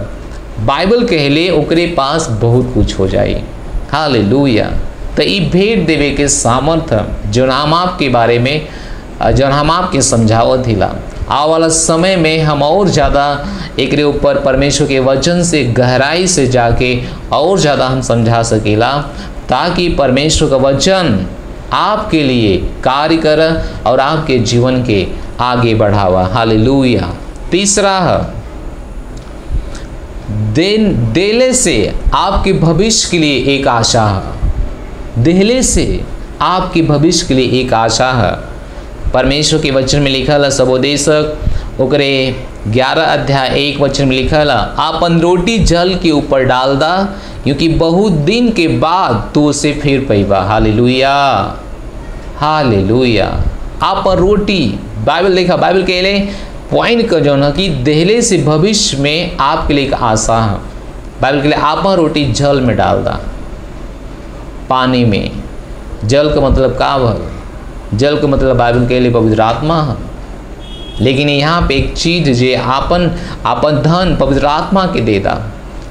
बाइबल कहले ओकरे पास बहुत कुछ हो जाए। हालेलुया। तो ये भेंट देवे के सामर्थ्य जो हम आपके बारे में, जो हम आपके समझावत हिला, आने वाला समय में हम और ज़्यादा एक ऊपर परमेश्वर के वचन से गहराई से जाके और ज़्यादा हम समझा सकेला, ताकि परमेश्वर का वचन आपके लिए कार्य करे और आपके जीवन के आगे बढ़ावा। हालेलुया। तीसरा है, देले से आपके भविष्य के लिए एक आशा है। देले से आपके भविष्य के लिए एक आशा है। परमेश्वर के वचन में लिखल है, सबोदेशक ओकरे 11 अध्याय 1 वचन में लिखल है, आपन रोटी जल के ऊपर डाल दा, क्योंकि बहुत दिन के बाद तू उसे फिर पैबा। हालेलुया। हालेलुया। आपन रोटी, बाइबल लिखा, बाइबल के लिए पॉइंट का जो है कि देहले से भविष्य में आपके लिए एक आशा है। बाइबल के लिए आपन रोटी जल में डाल दा, पानी में। जल का मतलब का भल? जल का मतलब बाइबल के लिए पवित्र आत्मा है। लेकिन यहाँ पे एक चीज जे आपन धन पवित्र आत्मा के दे दा,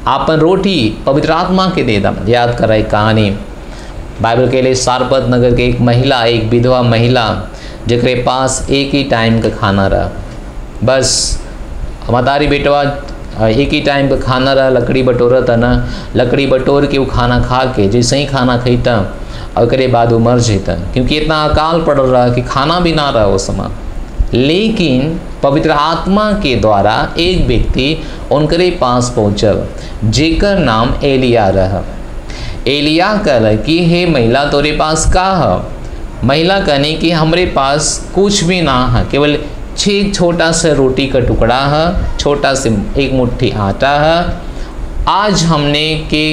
आपन रोटी पवित्र आत्मा के दे दा। याद करा एक कहानी, बाइबल के लिए सारपत नगर के एक महिला, एक विधवा महिला, जकरे पास एक ही टाइम का खाना रहा। बस हमारी बेटवा एक ही टाइम का खाना रहा, लकड़ी बटोरा था ना, लकड़ी बटोर के वो खाना खा के जैसे ही खाना खीता और उसके बाद वो मर जाता, क्योंकि इतना अकाल पड़ रहा कि खाना भी ना रहा वो समय। लेकिन पवित्र आत्मा के द्वारा एक व्यक्ति उनके पास पहुँचल, जेकर नाम एलिया रहा। एलिया कह कि हे महिला तोरे पास का है? महिला कहने कि हमरे पास कुछ भी ना है, केवल छोटा सा रोटी का टुकड़ा है, छोटा से एक मुट्ठी आटा है, आज हमने के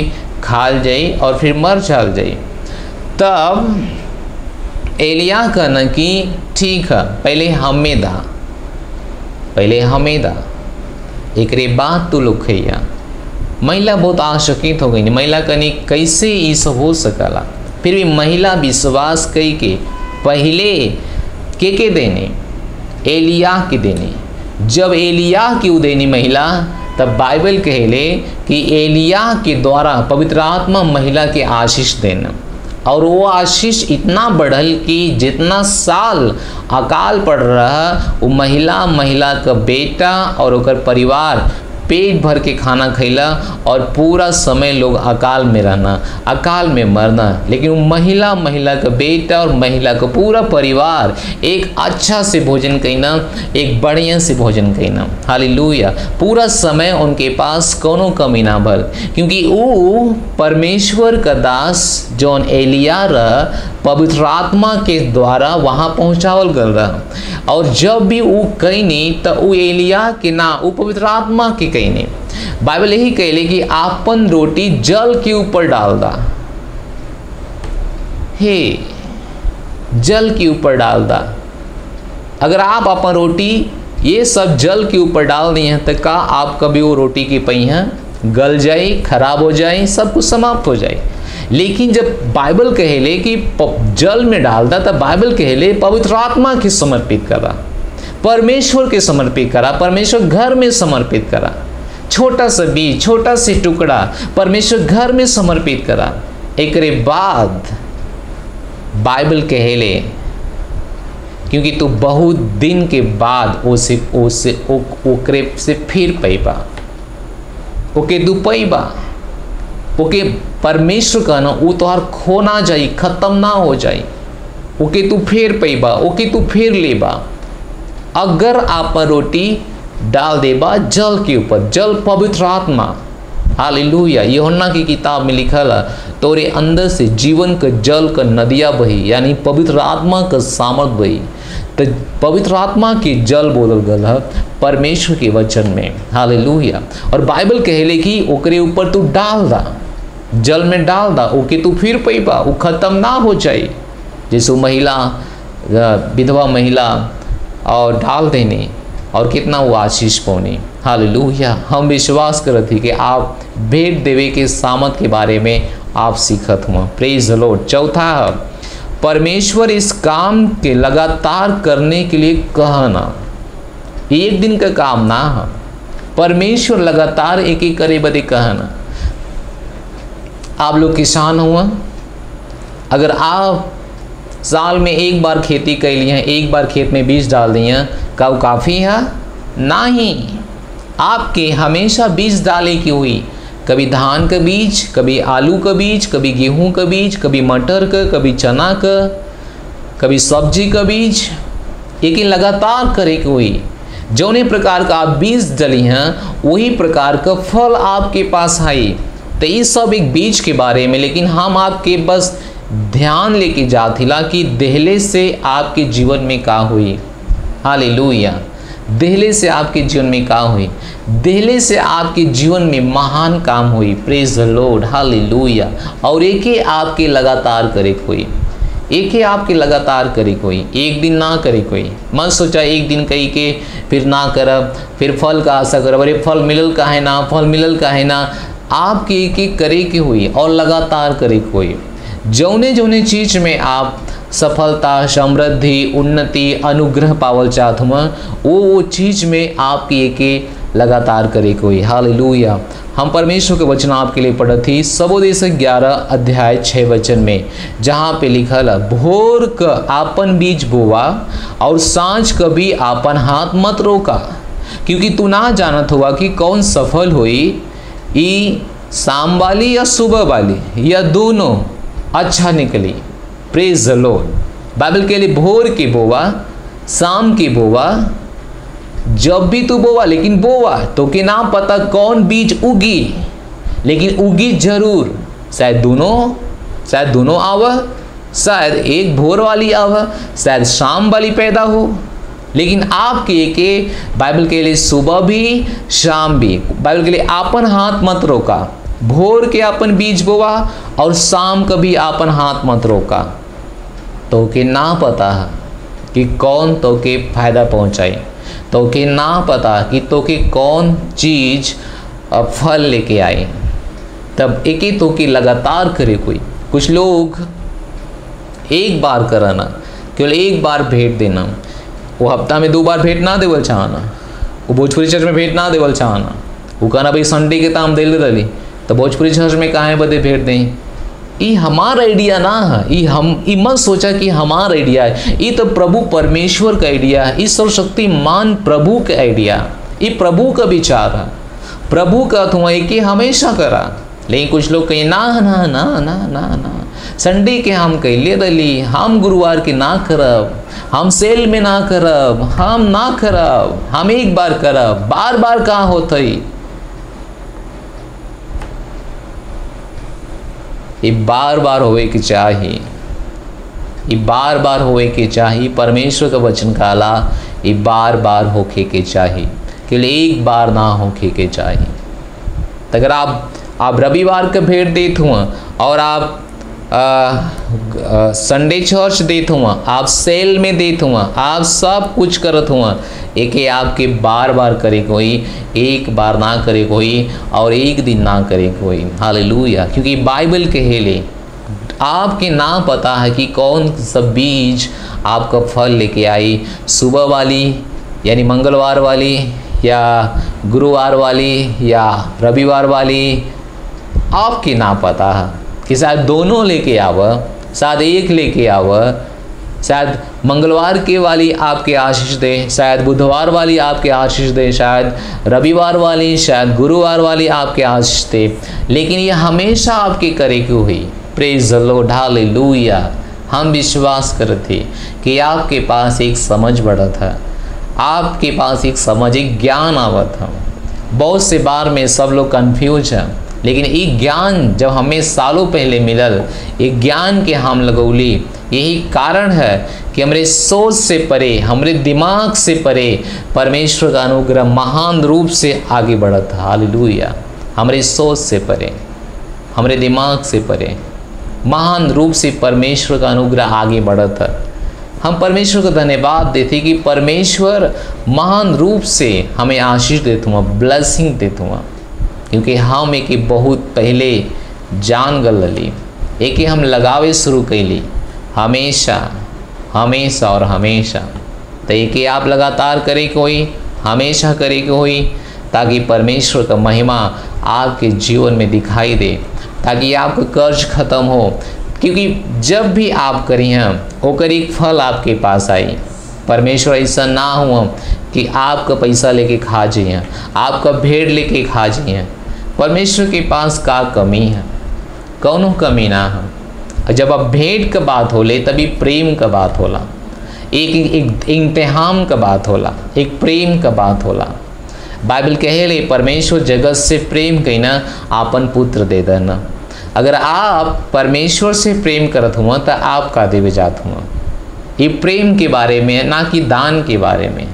खाल जाई और फिर मर चल जाई। तब एलिया कहना कि ठीक है, पहले हमें दा, पहले हमें दा, एक बाद तू लोग खैया। महिला बहुत आशंकित हो गई। महिला कहनी कैसे ये सब हो सकला? फिर भी महिला विश्वास कई के पहले के देने एलिया के देने। जब एलिया की देनी महिला, तब बाइबल कहले कि एलिया के द्वारा पवित्र आत्मा महिला के आशीष देना, और वो आशीष इतना बढ़ल कि जितना साल अकाल पड़ रहा वो महिला का बेटा और ओकर परिवार पेट भर के खाना खैला और पूरा समय लोग अकाल में रहना, अकाल में मरना। लेकिन वो महिला का बेटा और महिला का पूरा परिवार एक अच्छा से भोजन कैना, एक बढ़िया से भोजन कैना। हालेलुया। पूरा समय उनके पास कोनो कमी ना भल, क्योंकि वो परमेश्वर का दास जौन एलिया रहा पवित्र आत्मा के द्वारा वहाँ पहुँचावल गल रहा। और जब भी वो कैनी तो वो एलिया के ना, वो पवित्र आत्मा के कैनी। बाइबल यही कहले कि आपन रोटी जल के ऊपर डाल दा, हे जल के ऊपर डाल दा। अगर आप अपन रोटी ये सब जल के ऊपर डाल दी हैं तो का आप कभी वो रोटी की पहिया गल जाए, खराब हो जाए, सब कुछ समाप्त हो जाए। लेकिन जब बाइबल कहले कि जल में डाल दा, तब बाइबल कहले पवित्र आत्मा के समर्पित करा, परमेश्वर के समर्पित करा, परमेश्वर घर में समर्पित करा। छोटा सा बीज, छोटा सा टुकड़ा परमेश्वर घर में समर्पित करा। एकरे बाद बाइबल कहले क्योंकि तू बहुत दिन के बाद ओकरे से फिर पैबा, ओके दू पैबा, ओके परमेश्वर का ना वो तोहार खो ना जाई, खत्म ना हो जाई, ओके तू फिर पैबा, ओके तू फिर लेबा। अगर आप रोटी डाल देबा जल के ऊपर, जल पवित्र आत्मा। हालेलुया। यूहन्ना की किताब में लिखल है तोरे अंदर से जीवन का जल का नदिया बही, यानी पवित्र आत्मा का सामर्थ बही। तो पवित्र आत्मा के जल बोलल गल है परमेश्वर के वचन में। हालेलुया। और बाइबल कहले कि ओकरे ऊपर तू डाल दा, जल में डाल दा, ओके तू फिर पैबा, वो खत्म ना हो जाए। जैसे महिला, विधवा महिला और डाल देने और कितना वो आशीष पौनी। हालेलुया। हम विश्वास करत थी कि आप भेंट देवे के सामर्थ के बारे में आप सीखत हुआ। प्रेज द लॉर्ड। चौथा, परमेश्वर इस काम के लगातार करने के लिए कहना, एक दिन का काम ना है। परमेश्वर लगातार एक एक करे बदे कहना। आप लोग किसान हुआ, अगर आप साल में एक बार खेती कर लिए, एक बार खेत में बीज डाल दिए, क्या वो काफ़ी है? नहीं, आपके हमेशा बीज डाले की हुई। कभी धान का बीज, कभी आलू का बीज, कभी गेहूं का बीज, कभी मटर का, कभी चना का, कभी सब्जी का बीज, एक लगातार करे की हुई। जौने प्रकार का आप बीज डली हैं वही प्रकार का फल आपके पास है। तो ये सब एक बीज के बारे में, लेकिन हम आपके बस ध्यान लेके जाथिला कि देहले से आपके जीवन में का हुई। हालेलुया। देहले से आपके जीवन में का हुई, देहले से आपके जीवन में महान काम हुई। प्रेज द लॉर्ड। हालेलुया। और एक ही आपके लगातार करे कोई, एक ही आपके लगातार करे कोई, एक दिन ना करे कोई। मत सोचा एक दिन कही के फिर ना करब, फिर फल का आशा करब, अरे फल मिलल का है ना, फल मिलल का है ना। आपके एक एक करे के हुई और लगातार करे कोई। जौने जौने चीज में आप सफलता, समृद्धि, उन्नति, अनुग्रह पावल चाहत हुआ, वो चीज में आपकी एक लगातार करे कोई। हालेलुया। हम परमेश्वर के वचन आपके लिए पढ़त थी सबोदेश 11 अध्याय 6 वचन में, जहाँ पे लिखल है, भोर का आपन बीज बोवा और सांझ कभी आपन हाथ मत रोका, क्योंकि तू ना जानत हुआ कि कौन सफल हुई, ई शाम वाली या सुबह वाली या दोनों अच्छा निकली। प्रेज द लॉर्ड। बाइबल के लिए भोर के बोवा, शाम की बोवा, जब भी तू बोवा, लेकिन बोवा तो कि ना पता कौन बीज उगी, लेकिन उगी जरूर। शायद दोनों आवा, शायद एक भोर वाली आवा, शायद शाम वाली पैदा हो, लेकिन आपके एक बाइबल के लिए सुबह भी शाम भी। बाइबल के लिए आपन हाथ मत रोका, भोर के आपन बीज बोवा और शाम का भी आपन हाथ मत रोका। तो के ना पता है कि कौन तो के फायदा पहुंचाए, तो के ना पता कि तो के कौन चीज फल लेके आए। तब एक ही तो के लगातार करे कोई। कुछ लोग एक बार कराना, केवल एक बार भेंट देना, वो हफ्ता में 2 बार भेंट ना देवल चाहना, वो भोजपुरी चर्च में भेंट ना देवल चाहना, वो कहना भाई संडे के ताम दिल रही तो भोजपुरी चर्च में काहे बदे भेंट दें। ये हमारा आइडिया ना है, ये मत सोचा कि हमारा आइडिया है, ये तो प्रभु परमेश्वर का आइडिया है, ये सर्वशक्तिमान प्रभु का आइडिया, ये प्रभु का विचार है। प्रभु का तुम कि हमेशा करा। लेकिन कुछ लोग कहें ना ना ना ना ना ना, संडे के हम कैले दली, हम गुरुवार के ना करब, हम सेल में ना करब, हम ना करब, हम एक बार करब, बार बार कहाँ होते। ये बार बार होवे के चाहिए, ये बार बार होवे के चाहिए। परमेश्वर का वचन काला ये बार बार होके के चाहिए, केवल एक बार ना होके के चाहिए। अगर आप रविवार का भेंट देते हुआ और आप संडे चर्च देते हुआ, आप सेल में देते हुआ, आप सब कुछ करत हुआ, एक आपके बार बार करे कोई, एक बार ना करे कोई, और एक दिन ना करे कोई। हालेलुया। क्योंकि बाइबल कहेले आपके ना पता है कि कौन सा बीज आपका फल लेके आई, सुबह वाली यानी मंगलवार वाली, या गुरुवार वाली, या रविवार वाली। आपके ना पता है कि शायद दोनों लेके आव, शायद एक लेके आव, शायद मंगलवार के वाली आपके आशीष दे, शायद बुधवार वाली आपके आशीष दे, शायद रविवार वाली, शायद गुरुवार वाली आपके आशीष दे। लेकिन ये हमेशा आपके करे की हुई। प्रेज द लॉर्ड, हालेलुया। हम विश्वास करते कि आपके पास एक समझ बढ़ा था, आपके पास एक समझ, एक ज्ञान आवत था। बहुत से बार में सब लोग कंफ्यूज हैं, लेकिन एक ज्ञान जब हमें सालों पहले मिलल, एक ज्ञान के हम लगौली, यही कारण है कि हमारे सोच से परे, हमारे दिमाग से परे परमेश्वर का अनुग्रह महान रूप से आगे बढ़ा था। हालेलुया। हमारे सोच से परे, हमारे दिमाग से परे महान रूप से परमेश्वर का अनुग्रह आगे बढ़ा था। हम परमेश्वर को धन्यवाद देते कि परमेश्वर महान रूप से हमें आशीष देते हुआ, ब्लेसिंग देते हुआ। क्योंकि हम एक बहुत पहले जान गलली, एक हम लगावे शुरू कैली, हमेशा हमेशा और हमेशा। तो एक आप लगातार करे कोई, हमेशा करे कोई, ताकि परमेश्वर का महिमा आपके जीवन में दिखाई दे, ताकि आपका कर्ज खत्म हो। क्योंकि जब भी आप करी हैं ओकर एक फल आपके पास आई। परमेश्वर ऐसा ना हुआ कि आपका पैसा लेके खा जाइए, आपका भेड़ लेके खा जाइए। परमेश्वर के पास का कमी है, कौनो कमी ना है। जब अब भेंट का बात होले तभी प्रेम का बात होला, एक इम्तिहान का बात होला, एक प्रेम का बात होला। बाइबल कहेले परमेश्वर जगत से प्रेम कईना आपन पुत्र दे देना। अगर आप परमेश्वर से प्रेम करत हुआ तो आप का देवे जात हुआ। ये प्रेम के बारे में, ना कि दान के बारे में।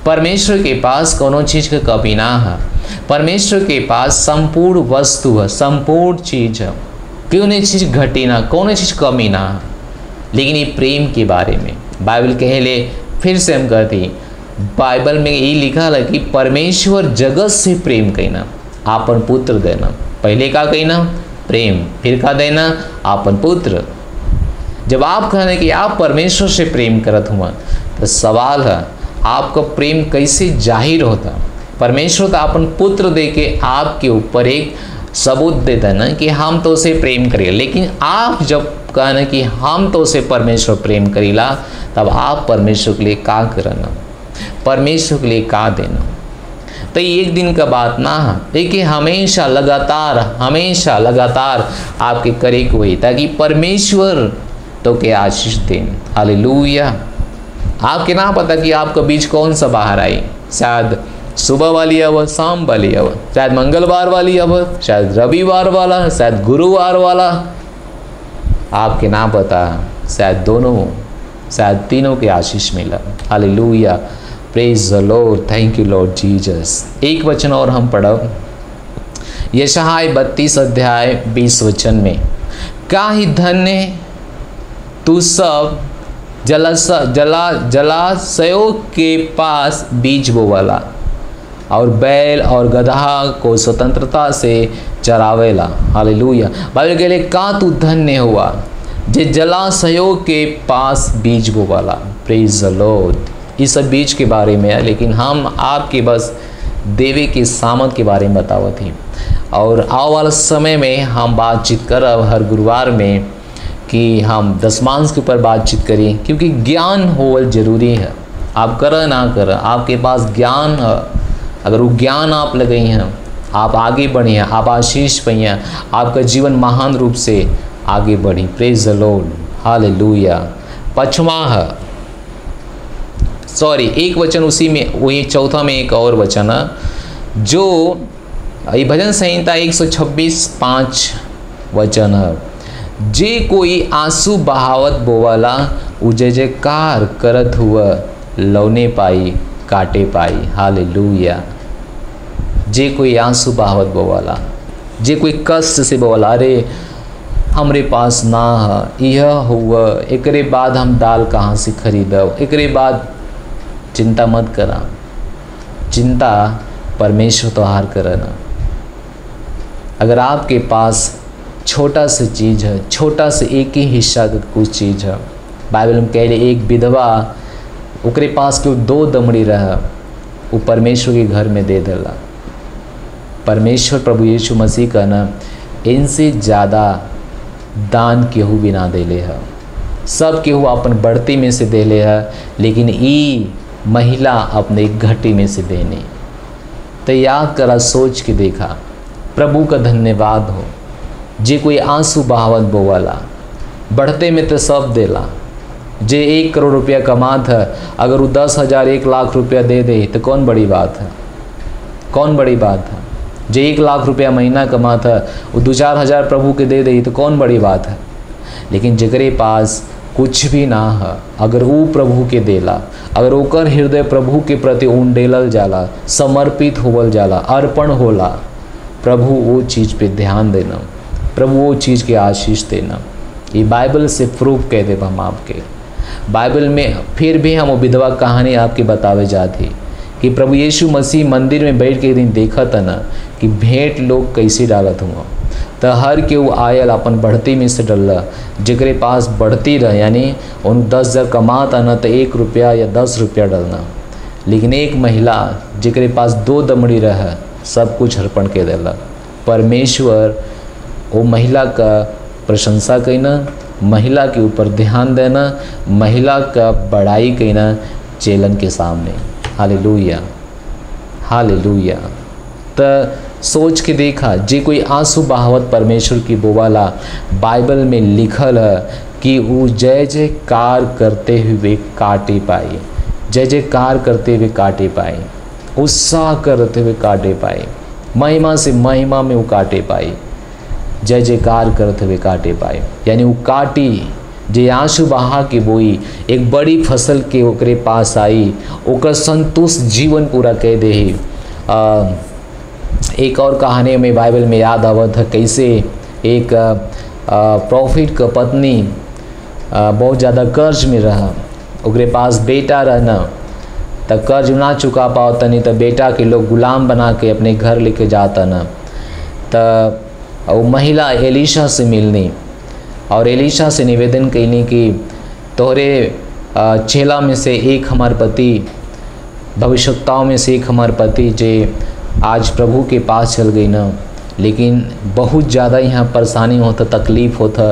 परमेश्वर के पास कोनो चीज़ का कमी ना है। परमेश्वर के पास संपूर्ण वस्तु है, संपूर्ण चीज़ है, क्यों नहीं चीज़ घटी ना, कौन चीज़ कमी ना है। लेकिन ये प्रेम के बारे में बाइबल कहेले, फिर से हम कहती, बाइबल में ये लिखा है कि परमेश्वर जगत से प्रेम कहना आपन पुत्र देना। पहले का कहना प्रेम, फिर का देना आपन पुत्र। जब आप कहने कि आप परमेश्वर से प्रेम करत हुआ, तो सवाल है आपका प्रेम कैसे जाहिर होता। परमेश्वर तो अपन पुत्र दे के आपके ऊपर एक सबूत दे देना कि हम तो उसे प्रेम करें। लेकिन आप जब कहना कि हम तो उसे परमेश्वर प्रेम करीला, तब आप परमेश्वर के लिए का करना, परमेश्वर के लिए का देना। तो एक दिन का बात ना है, देखिए हमेशा लगातार आपके करे को ही, ताकि परमेश्वर तो के आशीष दें। हालेलुया। आपके ना पता कि आपका बीज कौन सा बाहर आई, शायद सुबह वाली अब, शाम वाली अब, शायद मंगलवार वाली अब, शायद रविवार वाला, शायद गुरुवार वाला, आपके ना पता, शायद दोनों, शायद तीनों के आशीष मिला। Hallelujah. Praise the Lord, thank you Lord Jesus. एक वचन और हम पढ़ब, यशायाह 32 अध्याय 20 वचन में, का ही धन्य तू सब जलाशयों के पास बीज बोवाला और बैल और गधा को स्वतंत्रता से चरावेला। हालेलुया। बाइबल के लिए का तू धन्य हुआ जे जलाशयों के पास बीज बोवाला। प्रेज द लॉर्ड। इस सब बीज के बारे में है, लेकिन हम आपके बस देवी की सामत के बारे में बतावत थी। और आने वाले समय में हम बातचीत करब हर गुरुवार में कि हम दशमांश के ऊपर बातचीत करें, क्योंकि ज्ञान होवल जरूरी है। आप कर ना कर, आपके पास ज्ञान है, अगर वो ज्ञान आप लगाई हैं, आप आगे बढ़िए, आप आशीष पाइए, आपका जीवन महान रूप से आगे बढ़ी। प्रेज द लॉर्ड, हालेलुया। एक वचन उसी में, वही चौथा में एक और वचन है जो ये भजन संहिता 126:5 वचन है। जे कोई आंसू बहावत बोवाला उ जय जयकार करत हुआ लौने पाई काटे पाई। हालेलुया। जे कोई आंसू बहावत बोवाला, जे कोई कष्ट से बोवाला, अरे हमरे पास ना है, यह हुआ, एकरे बाद हम दाल कहाँ से खरीदब, एकरे बाद चिंता मत करा। चिंता परमेश्वर तोहार करना। अगर आपके पास छोटा सा चीज़ है, छोटा सा एक ही हिस्सा का कुछ चीज़ है, बाइबल में कह रहे एक विधवा ओकरे पास केवल 2 दमड़ी रहा, वो परमेश्वर के घर में दे देला। परमेश्वर प्रभु यीशु मसीह का ना इनसे ज़्यादा दान केहू भी ना देले है। सब केहू अपन बढ़ती में से देले है, लेकिन ई महिला अपने घटी में से देने। तो याद करा, सोच के देखा, प्रभु का धन्यवाद हो। जे कोई आंसू बहावत बोवाला, बढ़ते में तो सब देला। जे 1 करोड़ रुपया कमात है, अगर वो 10,000 1 लाख रुपया दे दे तो कौन बड़ी बात है, कौन बड़ी बात है। जे 1 लाख रुपया महीना कमात है, वो 2-4 हज़ार प्रभु के दे दे तो कौन बड़ी बात है। लेकिन जकरे पास कुछ भी ना है, अगर वो प्रभु के देला, अगर ओकर हृदय प्रभु के प्रति उंडेलल जाला, समर्पित होवल जाला, अर्पण होला, प्रभु वो चीज़ पे ध्यान देना, प्रभु वो चीज़ के आशीष देना। ये बाइबल से प्रूफ कह देव हम आपके। बाइबल में फिर भी हम वो विधवा कहानी आपके बतावे जाती कि प्रभु यीशु मसीह मंदिर में बैठ के एक दिन देखा था ना कि भेंट लोग कैसे डालत हुआ। तो हर के वो आयल अपन बढ़ती में से डल्ला, जकरे पास बढ़ती रह, यानी उन 10,000 कमाता ना तो 1 रुपया या 10 रुपया डलना। लेकिन एक महिला जकरे पास 2 दमड़ी रह, सब कुछ अर्पण के देला। परमेश्वर वो महिला का प्रशंसा करना, महिला के ऊपर ध्यान देना, महिला का बड़ाई करना चेलन के सामने। Hallelujah, hallelujah. तो सोच के देखा, जे कोई आंसू बहावत परमेश्वर की बोवाला, बाइबल में लिखल है कि वो जय जयकार करते हुए काटे पाए, जय जयकार करते हुए काटे पाए, उत्साह करते हुए काटे पाए, महिमा से महिमा में वो काटे पाए, जय जयकार करते हुए काटे पाए। यानी वो काटी जे आंसू बहा के बोई, एक बड़ी फसल के ओकरे पास आई, ओकर संतुष्ट जीवन पूरा कह दे। एक और कहानी में बाइबल में याद आवत है, कैसे एक प्रॉफिट का पत्नी बहुत ज़्यादा कर्ज में रहा, ओकरे पास बेटा रहना, तो कर्ज ना चुका पाओ तनी तो बेटा के लोग गुलाम बना के अपने घर लेके जाता ना। तो वो महिला एलिशा से मिलनी और एलिशा से निवेदन कैनी कि तोहरे चेला में से एक हमार पति, भविष्यवक्ताओं में से एक हमार पति जे आज प्रभु के पास चल गई ना, लेकिन बहुत ज़्यादा यहाँ परेशानी होता, तकलीफ़ होता,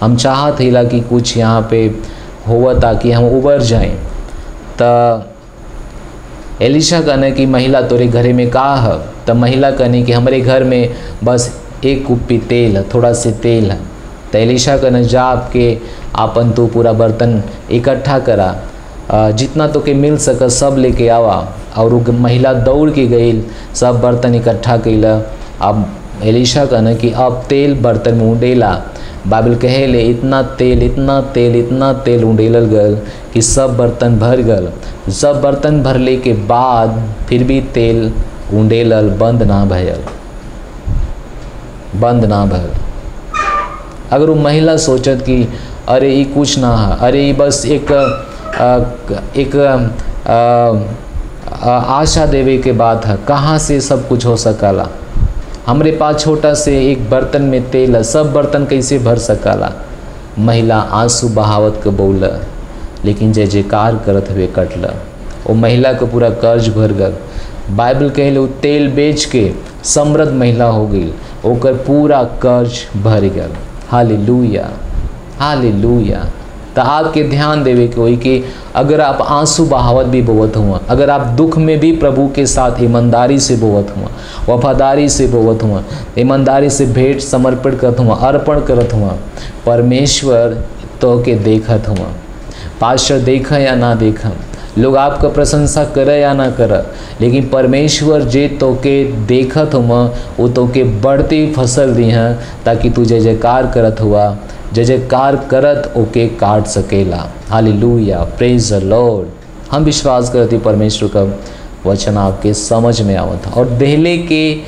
हम चाहते हिला कि कुछ यहाँ पे हुआ ताकि हम उबर जाएं। तो एलिशा कहने कि महिला तोरे घरे में का है, तो महिला कहने कि हमारे घर में बस 1 कुप्पी तेल है, थोड़ा से तेल है। तो एलिशा कहने जा आपके आपन तो पूरा बर्तन इकट्ठा करा, जितना तो के मिल सके सब लेके आवा। और वो महिला दौड़ के गई, सब बर्तन इकट्ठा कैला। अब एलिशा कहने कि अब तेल बर्तन में उंडेला। बाइबल कहे ले इतना तेल इतना तेल इतना तेल उंडेलल गल कि सब बर्तन भर गल। सब बर्तन भरले के बाद फिर भी तेल उंडेलल बंद ना भयल, बंद ना भयल। अगर वो महिला सोचत कि अरे ये कुछ ना है, अरे ये बस एक आशा देवे के बात है, कहाँ से सब कुछ हो सकला। हमरे पास छोटा से एक बर्तन में तेल है, सब बर्तन कैसे भर सकला। महिला आंसू बहावत के बोला, लेकिन जय जयकार करत हुए कटल। वो महिला का पूरा कर्ज भर गल। बाइबल कहले वो तेल बेच के समृद्ध महिला हो गई, ओकर पूरा कर्ज भर गल। Hallelujah, hallelujah. तो आपके ध्यान देवे के होई कि अगर आप आंसू बहावत भी बोवत हुआ, अगर आप दुख में भी प्रभु के साथ ईमानदारी से बोवत हुआ, वफादारी से बोवत हुआ, ईमानदारी से भेंट समर्पित करत हुआ, अर्पण करत हुआ, परमेश्वर तो के देखत हुआ। पास्टर देखा या ना देखा, लोग आपका प्रशंसा करे या ना करे, लेकिन परमेश्वर जे तो के देखत हुआ वो तो के बढ़ती फसल दी हैं ताकि तू जय जयकार करत हुआ, जय जयकार करत ओके काट सकेला। हालेलुया, प्रेज द लॉर्ड। हम विश्वास करते परमेश्वर का वचन आपके समझ में आवत। और देहले के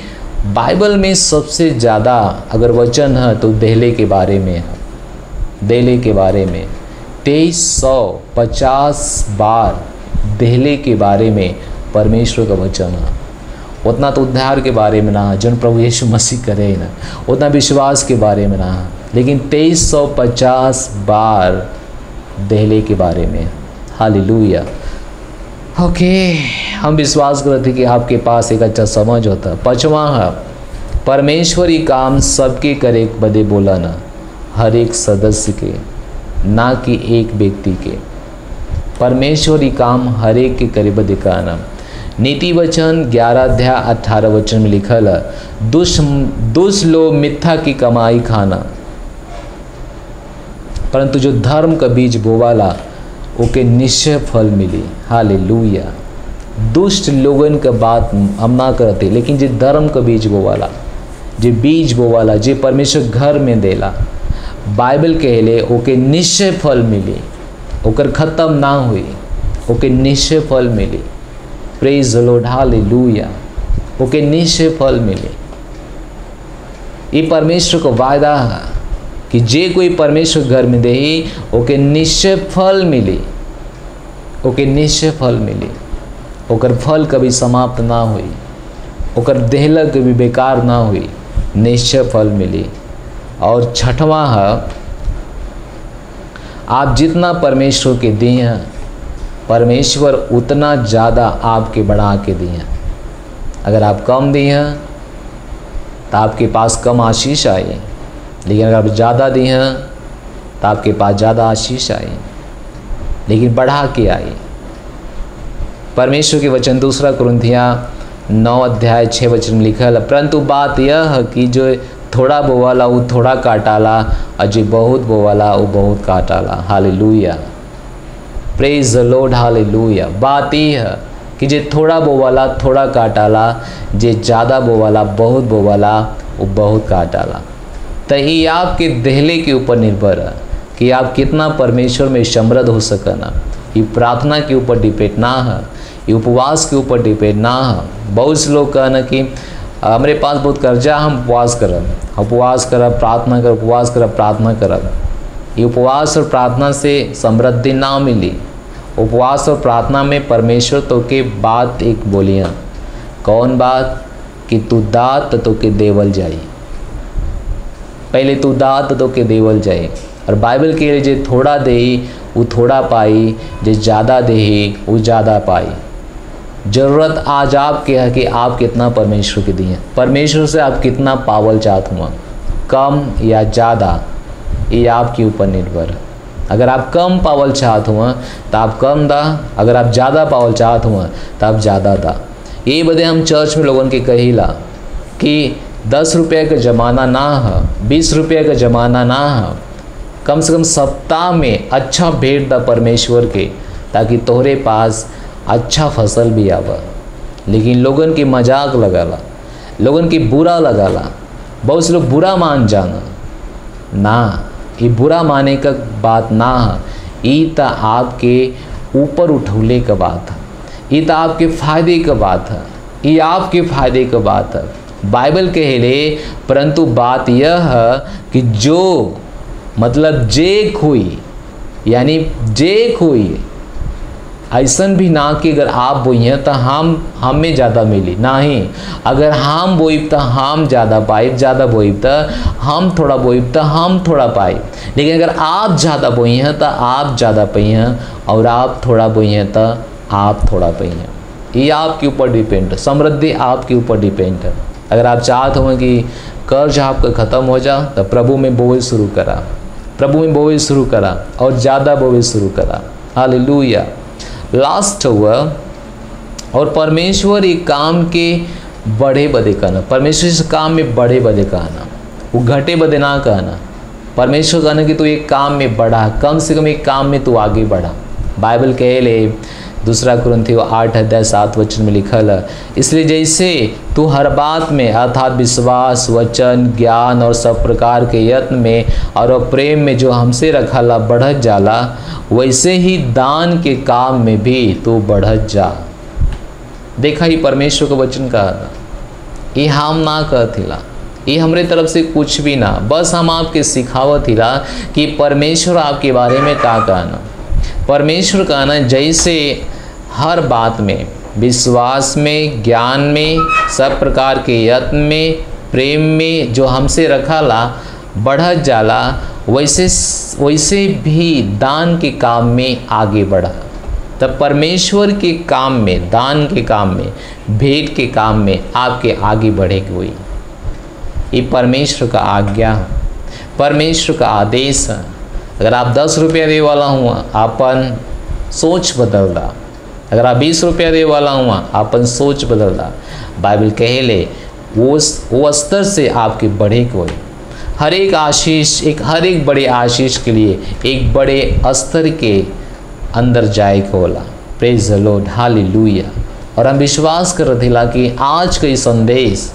बाइबल में सबसे ज़्यादा अगर वचन है तो देहले के बारे में है। देहले के बारे में 2350 बार देहले के बारे में परमेश्वर का वचन है। उतना तो उद्धार के बारे में ना, जन प्रभु यीशु मसीह करे ना, उतना विश्वास के बारे में ना, लेकिन 2350 बार देहले के बारे में। हालेलुया। ओके, हम विश्वास करते कि आपके पास एक अच्छा समझ होता। 5वां है परमेश्वरी काम सबके करे बदे बोला ना, हर एक सदस्य के, ना कि एक व्यक्ति के। परमेश्वरी काम हर एक के करे बदे कहना। नीति वचन 11 अध्याय 18 वचन में लिखल है, दुष्ट लोग मिथ्या की कमाई खाना, परंतु जो धर्म का बीज बोवाला ओके निश्चय फल मिली। हालेलुया। दुष्ट लोगन का बात हम ना करते, लेकिन जो धर्म का बीज बोवाला, जो बीज बोवाला, जो परमेश्वर घर में देला, बाइबल कहले ओके निश्चय फल मिली, ओकर खत्म ना हुई, ओके निश्चय फल मिली। प्रेज द लॉर्ड, हालेलुया। ओके निश्चय फल मिले। ये परमेश्वर को वायदा है कि जे कोई परमेश्वर घर में दे ओके निश्चय फल मिली, ओके निश्चय फल मिली। ओकर फल कभी समाप्त ना हुई, ओकर देहला कभी बेकार ना हुई, निश्चय फल मिली। और 6वां है आप जितना परमेश्वर के दिए हैं, परमेश्वर उतना ज़्यादा आपके बढ़ा के दिए हैं। अगर आप कम दिए हैं तो आपके पास कम आशीष आई, लेकिन अगर आप ज़्यादा दिए हैं तो आपके पास ज़्यादा आशीष आई, लेकिन बढ़ा के आई। परमेश्वर के वचन 2 कुरिन्थियाँ 9 अध्याय 6 वचन में लिखा है, परंतु बात यह है कि जो थोड़ा बोवाला वो थोड़ा काटाला, और जो बहुत बोवाला वो बहुत काटाला। हालेलुया, प्रेज द लॉर्ड, हालेलुया। बात यह है कि जे थोड़ा बोवाला थोड़ा काटाला, जे ज़्यादा बोवाला बहुत बोवाला वो बहुत काटाला। तो ये आपके देहले के ऊपर निर्भर है कि आप कितना परमेश्वर में समृद्ध हो सकना। ये प्रार्थना के ऊपर डिपेंड ना है, ये उपवास के ऊपर डिपेंड ना है। बहुत से लोग कहना कि हमारे पास बहुत कर्जा, हम उपवास करब, प्रार्थना करब, उपवास करब, प्रार्थना करब। ये उपवास और प्रार्थना से समृद्धि ना मिली। उपवास और प्रार्थना में परमेश्वर तो के बात एक बोलियाँ, कौन बात? कि तू दात तो के देवल जाई। पहले तू दात तो के देवल जाई। और बाइबल के लिए जे थोड़ा दे वो थोड़ा पाई, जे ज़्यादा दे वो ज़्यादा पाई। ज़रूरत आज आपके है कि आप कितना परमेश्वर के दिए, परमेश्वर से आप कितना पावल चाहत हुआ, कम या ज़्यादा, ये आपके ऊपर निर्भर है। अगर आप कम पावल चाहत हुआ तो आप कम दा, अगर आप ज़्यादा पावल चाहत हुआ तो आप ज़्यादा दा। ये बदे हम चर्च में लोगों के कहिला कि 10 रुपये का ज़माना ना है, 20 रुपये का ज़माना ना है, कम से कम सप्ताह में अच्छा भेंट दा परमेश्वर के, ताकि तोहरे पास अच्छा फसल भी आवा। लेकिन लोगन की मजाक लगाला, लोगन की बुरा लगाला, बहुत से लोग बुरा मान जाना ना, ये बुरा माने का बात ना है, ये तो आपके ऊपर उठौले का बात है, ये तो आपके फ़ायदे का बात है, ये आपके फ़ायदे का बात है। बाइबल कहेले, परंतु बात यह है कि जो मतलब जे कोई, यानी जे कोई ऐसन भी ना कि अगर आप बोइए तो हम में ज़्यादा मिली, ना ही अगर हम बोइब तो हम ज़्यादा पाइब, ज़्यादा बोइब तो हम थोड़ा बोइब तो हम थोड़ा पाइब। लेकिन अगर आप ज़्यादा बोइए तो आप ज़्यादा पाइए, और आप थोड़ा बोइए तो आप थोड़ा पाइए। ये आपके ऊपर डिपेंड है, समृद्धि आपके ऊपर डिपेंड है। अगर आप चाहते हो कि कर्ज आपका ख़त्म हो जा तो प्रभु में बोल शुरू करा, प्रभु में बोवे शुरू करा और ज़्यादा बोवे शुरू करा। हालेलुया। लास्ट हुआ और परमेश्वर एक काम के बढ़े बदे कहना, परमेश्वर इस काम में बढ़े बदे कहना, वो घटे बदे ना कहना। परमेश्वर कहना कि तू एक काम में बढ़ा, कम से कम एक काम में तू आगे बढ़ा। बाइबल कहे ले 2 कुरिन्थियों 8:7 में लिखल है, इसलिए जैसे तू हर बात में अर्थात विश्वास, वचन, ज्ञान और सब प्रकार के यत्न में और प्रेम में जो हमसे रखला बढ़त जाला, वैसे ही दान के काम में भी तू बढ़त जा। देखा ही परमेश्वर का वचन कहा था, ये हम ना कहथिला, ये हमरे तरफ से कुछ भी ना, बस हम आपके सिखावत हिला कि परमेश्वर आपके बारे में का कहना। परमेश्वर कहना जैसे हर बात में, विश्वास में, ज्ञान में, सब प्रकार के यत्न में, प्रेम में जो हमसे रखाला बढ़त जाला, वैसे भी दान के काम में आगे बढ़ा। तब परमेश्वर के काम में, दान के काम में, भेंट के काम में आपके आगे बढ़े हुई। ये परमेश्वर का आज्ञा, परमेश्वर का आदेश है। अगर आप 10 रुपया दे वाला हुआ, आपन सोच बदल दा। अगर आप 20 रुपया दे वाला हुआ, आपन सोच बदल दा। बाइबल कहे ले वो स्तर से आपके बढ़े कोई हर एक आशीष, हर एक बड़े आशीष के लिए एक बड़े स्तर के अंदर जाए को होला। प्रेज द लॉर्ड, हालेलुया। और हम विश्वास कर रहे थे कि आज का ये संदेश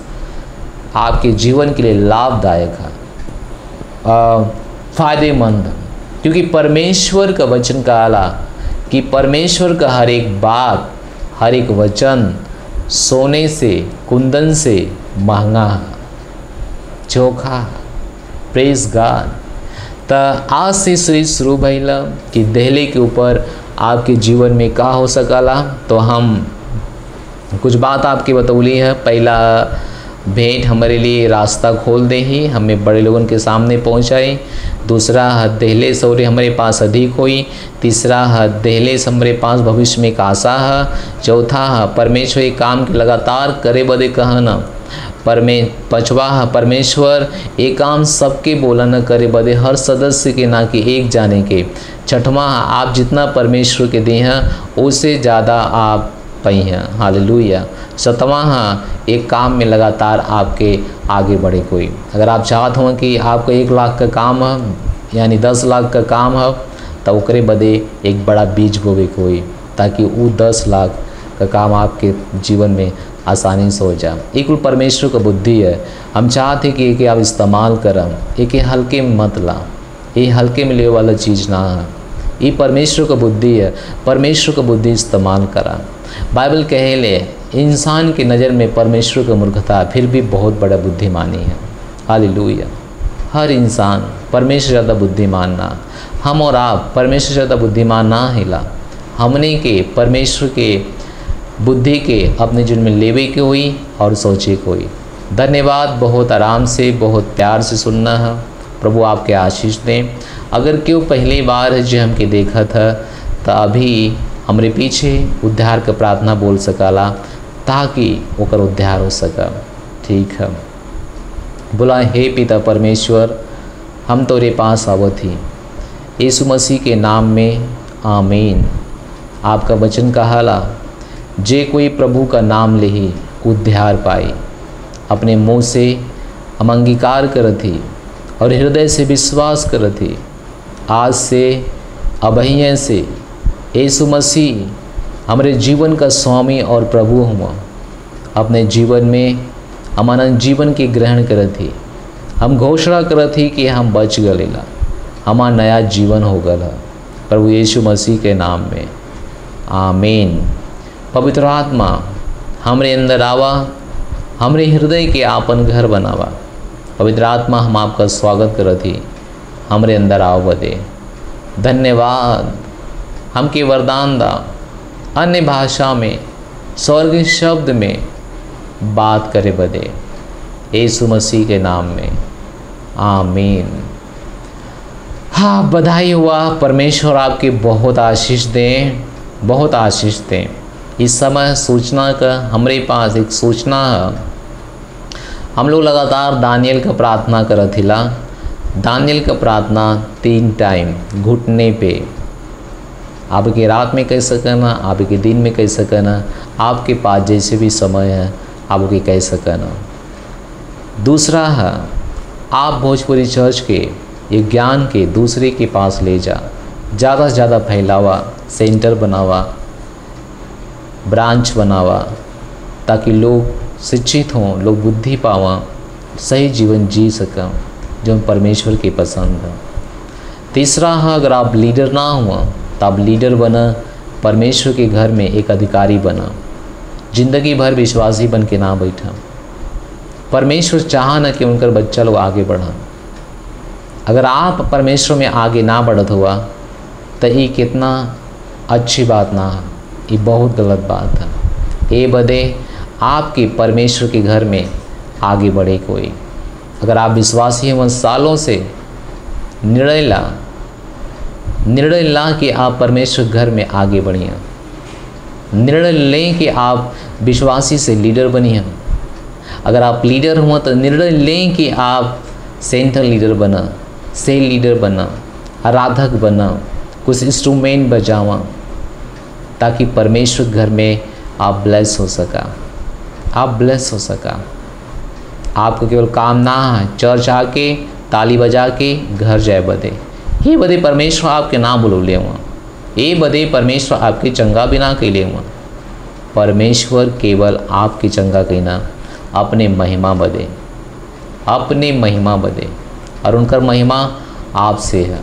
आपके जीवन के लिए लाभदायक है, फायदेमंद, क्योंकि परमेश्वर का वचन कहा कि परमेश्वर का हर एक बात, हर एक वचन सोने से, कुंदन से महंगा है, चोखा। Praise God. तो आज से सीरीज शुरू भइला कि देहले के ऊपर आपके जीवन में का हो सकला। तो हम कुछ बात आपके बतौली है। पहला, भेंट हमारे लिए रास्ता खोल दे ही, हमें बड़े लोगों के सामने पहुंचाई। दूसरा, देहले सौरे हमारे पास अधिक हुई। तीसरा, देहले से हमारे पास भविष्य में एक आशा है। चौथा, परमेश्वर एक काम के लगातार करे बदे कहना। पांचवा, परमेश्वर एक काम सबके बोला न करे बदे, हर सदस्य के ना कि एक जाने के। छठवां, आप जितना परमेश्वर के दी हैं उससे ज़्यादा आप पाई हैं। हालेलुया। सातवां, एक काम में लगातार आपके आगे बढ़े कोई। अगर आप चाहते हो कि आपका 1 लाख का काम है, यानी 10 लाख का काम है, तो ओकरे बदे एक बड़ा बीज बोवे कोई, ताकि वो 10 लाख का काम आपके जीवन में आसानी से हो जाए। एक परमेश्वर का बुद्धि है। हम चाहते कि एक आप इस्तेमाल करम, एक हल्के में मत ला, ये हल्के में ले वाला चीज़ ना है। ये परमेश्वर का बुद्धि है। परमेश्वर का बुद्धि इस्तेमाल करा। बाइबल कहे ले इंसान की नज़र में परमेश्वर का मूर्खता फिर भी बहुत बड़ा बुद्धिमानी है। हालेलुया। हर इंसान परमेश्वर ज़्यादा बुद्धिमान ना, हम और आप परमेश्वर ज़्यादा बुद्धिमान ना हिला। हमने के परमेश्वर के बुद्धि के अपने जीवन में लेवे के हुई और सोचे को हुई। धन्यवाद। बहुत आराम से, बहुत प्यार से सुनना है। प्रभु आपके आशीष दें। अगर क्यों पहली बार है जो हमके देखा था, तो अभी हमारे पीछे उद्धार का प्रार्थना बोल सकला, ताकि ओकर उद्धार हो सका। ठीक है, बोला, हे पिता परमेश्वर, हम तोरे पास आवत ही यीशु मसीह के नाम में, आमीन। आपका वचन कहाला, जे कोई प्रभु का नाम ले ही उद्धार पाए। अपने मुँह से हम अंगीकार करती और हृदय से विश्वास करती, आज से अबहिये से यीशु मसीह हमारे जीवन का स्वामी और प्रभु हुआ। अपने जीवन में हम अनंत जीवन की ग्रहण करती। हम घोषणा करती कि हम बच गलेला, हमारा नया जीवन हो गया प्रभु यीशु मसीह के नाम में, आमीन। पवित्र आत्मा हमरे अंदर आवा, हमरे हृदय के आपन घर बनावा। पवित्र आत्मा हम आपका स्वागत करती, हमरे अंदर आओ बदे। धन्यवाद। हमके वरदान दा, अन्य भाषा में, स्वर्गीय शब्द में बात करे बदे, यीशु मसीह के नाम में, आमीन। हाँ, बधाई हुआ। परमेश्वर आपके बहुत आशीष दें, बहुत आशीष दें। इस समय सूचना का हमारे पास एक सूचना है। हम लोग लगातार दानियल का प्रार्थना करत हिला, दानियल का प्रार्थना 3 टाइम घुटने पे, आपके रात में कह सकना, आपके दिन में कह सकना, आपके पास जैसे भी समय है आप कह सकना। दूसरा है, आप भोजपुरी चर्च के ये ज्ञान के दूसरे के पास ले जा, ज़्यादा से ज़्यादा फैलावा, सेंटर बनावा, ब्रांच बनावा, ताकि लोग शिक्षित हों, लोग बुद्धि पावा, सही जीवन जी सकें जो परमेश्वर की पसंद है। तीसरा है, अगर आप लीडर ना हुआ तो आप लीडर बना, परमेश्वर के घर में एक अधिकारी बना, ज़िंदगी भर विश्वासी बन के ना बैठा। परमेश्वर चाहा ना कि उनका बच्चा लोग आगे बढ़ा। अगर आप परमेश्वर में आगे ना बढ़त हुआ तो ये कितना अच्छी बात ना है, ये बहुत गलत बात है। ये बदे आपके परमेश्वर के घर में आगे बढ़े कोई। अगर आप विश्वासी हैं, सालों से निर्णय ला कि आप परमेश्वर घर में आगे बढ़िए, निर्णय लें कि आप विश्वासी से लीडर बनिए। अगर आप लीडर हुआ तो निर्णय लें कि आप सेंट्रल लीडर बना, सेल लीडर बना, आराधक बना, कुछ इंस्ट्रूमेंट बजावा, ताकि परमेश्वर घर में आप ब्लेस हो सका, आप ब्लेस हो सका। आपको केवल काम ना है चर्च आके ताली बजा के घर जाए बदे, ये बदे परमेश्वर आपके ना बुलौले हुआ, ये बदे परमेश्वर आपके चंगा भी ना कैले हुआ। परमेश्वर केवल आपकी चंगा कहना अपने महिमा बदे, अपने महिमा बदे, और उनका महिमा आपसे है।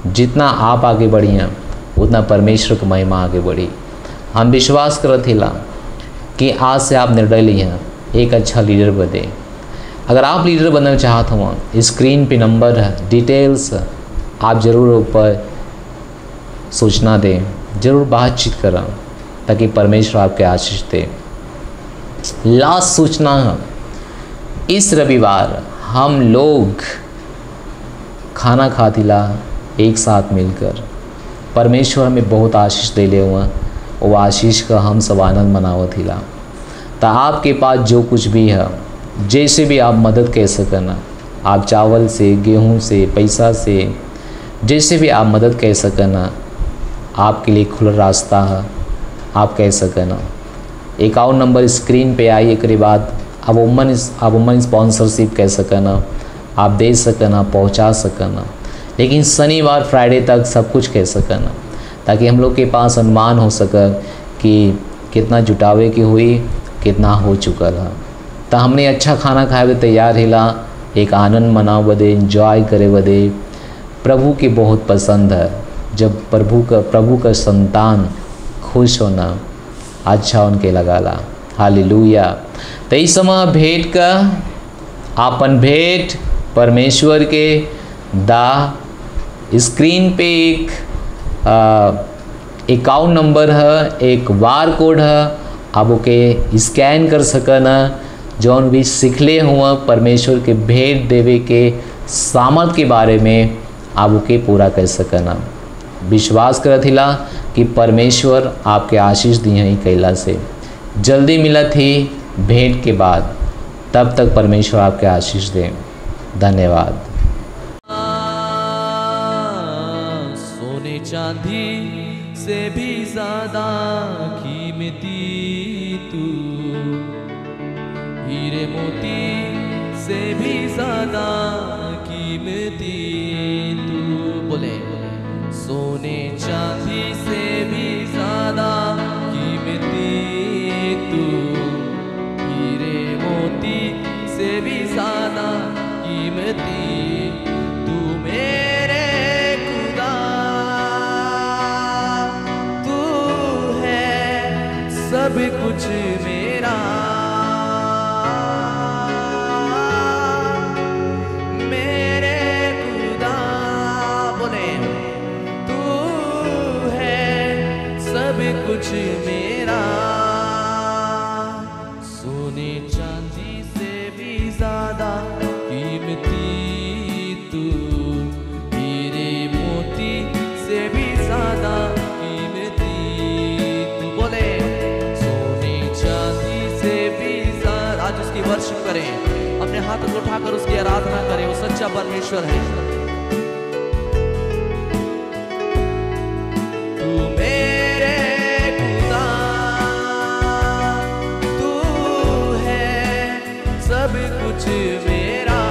जितना आप आगे बढ़ी हैं उतना परमेश्वर की महिमा आगे बढ़ी। हम विश्वास करते ला कि आज से आप निर्णय लिए हैं एक अच्छा लीडर बने। अगर आप लीडर बनना चाहते हो, स्क्रीन पे नंबर है, डिटेल्स आप ज़रूर ऊपर सूचना दें, ज़रूर बातचीत करें, ताकि परमेश्वर आपके आशीष दे। लास्ट सूचना है, इस रविवार हम लोग खाना खातिला एक साथ मिलकर, परमेश्वर हमें बहुत आशीष दे ले हुआ, वो आशीष का हम सब आनंद मनावत हिला। तो आपके पास जो कुछ भी है, जैसे भी आप मदद कह सकना, आप चावल से, गेहूं से, पैसा से, जैसे भी आप मदद कह सकना, आपके लिए खुला रास्ता है, आप कह सकना। अकाउंट नंबर स्क्रीन पे आई, एक बाद आप वुमन स्पॉन्सरशिप कह सकना, आप दे सकना, पहुंचा सकना। लेकिन शनिवार फ्राइडे तक सब कुछ कह सकना, ताकि हम लोग के पास अनुमान हो सके कि कितना जुटावे की हुई, कितना हो चुका है। तो हमने अच्छा खाना खाए बदे तैयार हिला, एक आनंद मनाओ बदे, इंजॉय करे बदे। प्रभु की बहुत पसंद है जब प्रभु का संतान खुश होना, अच्छा उनके लगाला। हालेलुया। तो इस समय भेंट का आपन भेंट परमेश्वर के दा, स्क्रीन पे एक अकाउंट नंबर है, एक बार कोड है, आप ओके स्कैन कर सकना। जौन भी सीखले हुआ परमेश्वर के भेंट देवे के सामर्थ के बारे में आप ओके पूरा कर सकना। विश्वास करत हिला कि परमेश्वर आपके आशीष दिए ही कैला से। जल्दी मिलत ही भेंट के बाद, तब तक परमेश्वर आपके आशीष दें। धन्यवाद। सोने चांदी से भी ज्यादा कीमती तू, हीरे मोती से भी ज्यादा कीमती तू। बोले सोने चांदी से भी ज्यादा कीमती तू, हीरे मोती से भी ज्यादा कीमती तू। मेरे खुदा तू है सब कुछ मेरा, मेरे खुदा बोले तू है सब कुछ मेरा। सोने चांदी से भी ज्यादा कीमती तू, हीरे मोती से भी ज्यादा कीमती तू। बोले सोने चांदी से भी ज्यादा। आज उसकी वर्शिप करें। अपने हाथ को उठाकर उसकी आराधना करें। वो सच्चा परमेश्वर है। तू मेरे खुदा, तू है सब कुछ मेरा।